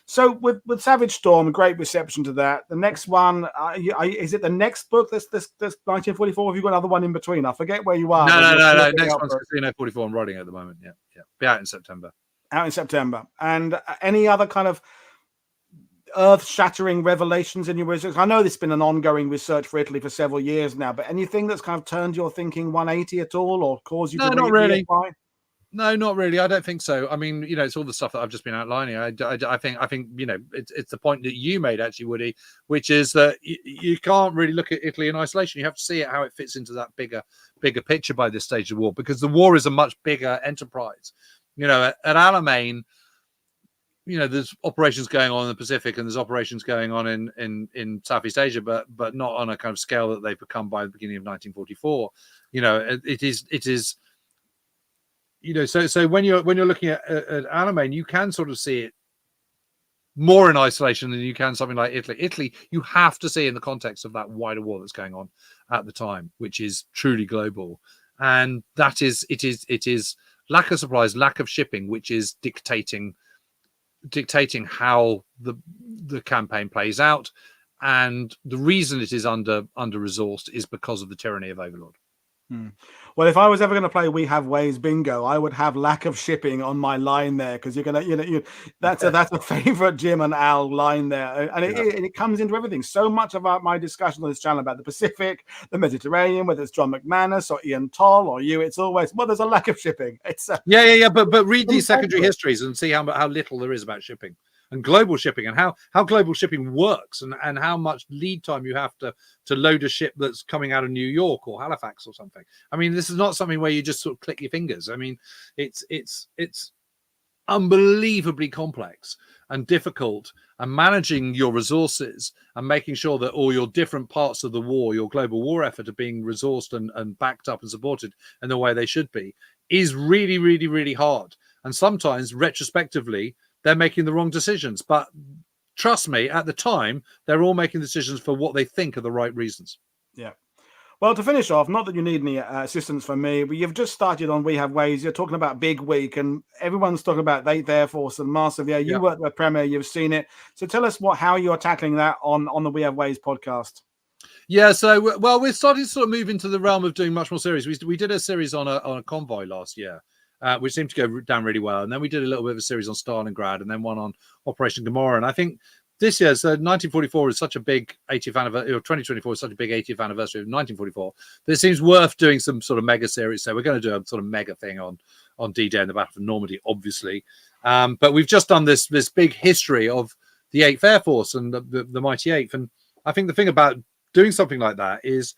so with Savage Storm, great reception to that. The next one, is it the next book? This 1944. Have you got another one in between? I forget where you are. No. Next one's Cassino 44. I'm writing at the moment. Yeah. Be out in September. And any other kind of earth-shattering revelations in your research? I know this has been an ongoing research for Italy for several years now, but anything that's kind of turned your thinking 180 at all, or caused you to not really. No, not really. I don't think so. I mean, you know, it's all the stuff that I've just been outlining. I think, you know, it's the point that you made actually, Woody, which is that you can't really look at Italy in isolation. You have to see it how it fits into that bigger picture by this stage of the war, because the war is a much bigger enterprise. You know, at Alamein, there's operations going on in the Pacific and there's operations going on in Southeast Asia, but not on a kind of scale that they've become by the beginning of 1944. It is. So when you're looking at Alamein, you can sort of see it more in isolation than you can something like Italy. Italy, you have to see in the context of that wider war that's going on at the time, which is truly global, and that is it is lack of supplies, lack of shipping, which is dictating how the campaign plays out, and the reason it is under resourced is because of the tyranny of overlord. Well, if I was ever going to play We Have Ways bingo, I would have lack of shipping on my line there, because you're going to, that's a favorite Jim and Al line there, and it comes into everything. So much about my discussion on this channel about the Pacific, the Mediterranean, whether it's John McManus or Ian Toll or you, it's always, well, there's a lack of shipping. It's but read these secondary histories and see how little there is about shipping and global shipping, and how global shipping works, and how much lead time you have to load a ship that's coming out of New York or Halifax or something. I mean, this is not something where you just sort of click your fingers. I mean, it's unbelievably complex and difficult, and managing your resources and making sure that all your different parts of the war, your global war effort, are being resourced and backed up and supported in the way they should be is really, really, really hard. And sometimes retrospectively, they're making the wrong decisions. But trust me, at the time, they're all making decisions for what they think are the right reasons. Yeah. Well, to finish off, not that you need any assistance from me, but you've just started on We Have Ways. You're talking about Big Week, and everyone's talking about the 8th Air Force and Master of the Air. You worked with Premier, you've seen it. So tell us how you're tackling that on the We Have Ways podcast. Yeah, so, well, we're starting to sort of move into the realm of doing much more series. We did a series on a convoy last year, which seemed to go down really well. And then we did a little bit of a series on Stalingrad, and then one on Operation Gomorrah. And I think this year, so 1944 is such a big 80th anniversary, or 2024 is such a big 80th anniversary of 1944, that it seems worth doing some sort of mega series. So we're going to do a sort of mega thing on D-Day and the Battle of Normandy, obviously. But we've just done this big history of the 8th Air Force and the mighty 8th. And I think the thing about doing something like that is,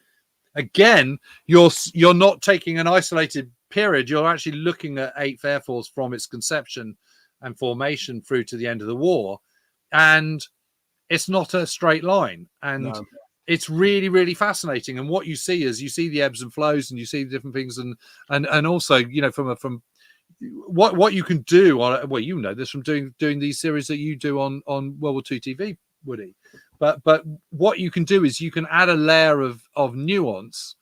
again, you're not taking an isolated period. You're actually looking at 8th Air Force from its conception and formation through to the end of the war, and it's not a straight line, and it's really, really fascinating. And what you see is the ebbs and flows, and you see the different things, and also from what you can do on, well, this from doing these series that you do on World War II TV, Woody. But what you can do is you can add a layer of nuance,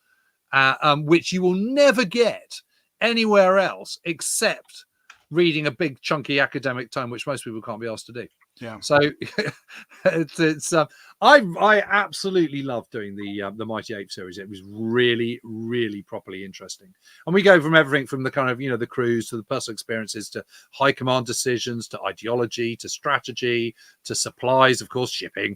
which you will never get anywhere else except reading a big chunky academic tome, which most people can't be asked to do. Yeah. So I absolutely love doing the Mighty 8 series. It was really, really properly interesting. And we go from everything from the kind of, the crews to the personal experiences to high command decisions to ideology to strategy to supplies, of course, shipping,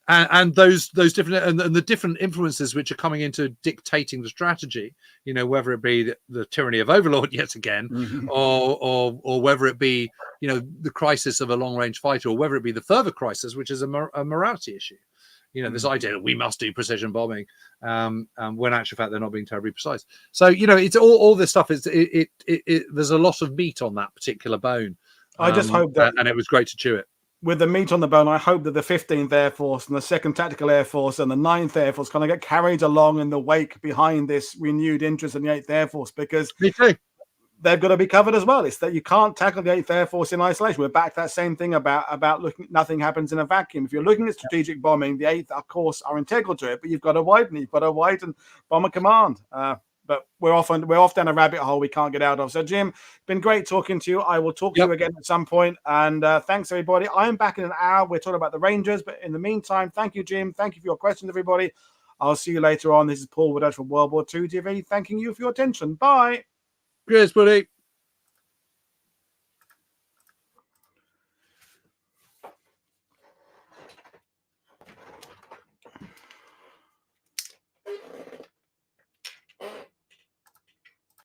and those different and the different influences which are coming into dictating the strategy, whether it be the tyranny of overlord yet again, or whether it be the crisis of a long range fighter, or whether it be the further crisis, which is a morality issue. This idea that we must do precision bombing, when in actual fact they're not being terribly precise. So it's all this stuff is there's a lot of meat on that particular bone. I just hope that, and it was great to chew it. With the meat on the bone, I hope that the 15th Air Force and the 2nd Tactical Air Force and the 9th Air Force kind of get carried along in the wake behind this renewed interest in the 8th Air Force, because me too. They've got to be covered as well. It's that you can't tackle the 8th Air Force in isolation. We're back to that same thing about looking. Nothing happens in a vacuum. If you're looking at strategic bombing, the 8th, of course, are integral to it, but you've got to widen it. You've got to widen Bomber Command. But we're off down a rabbit hole we can't get out of. So, Jim, been great talking to you. I will talk to you again at some point. And thanks, everybody. I'm back in an hour. We're talking about the Rangers. But in the meantime, thank you, Jim. Thank you for your questions, everybody. I'll see you later on. This is Paul Woodadge from World War II TV, thanking you for your attention. Bye. Cheers, buddy.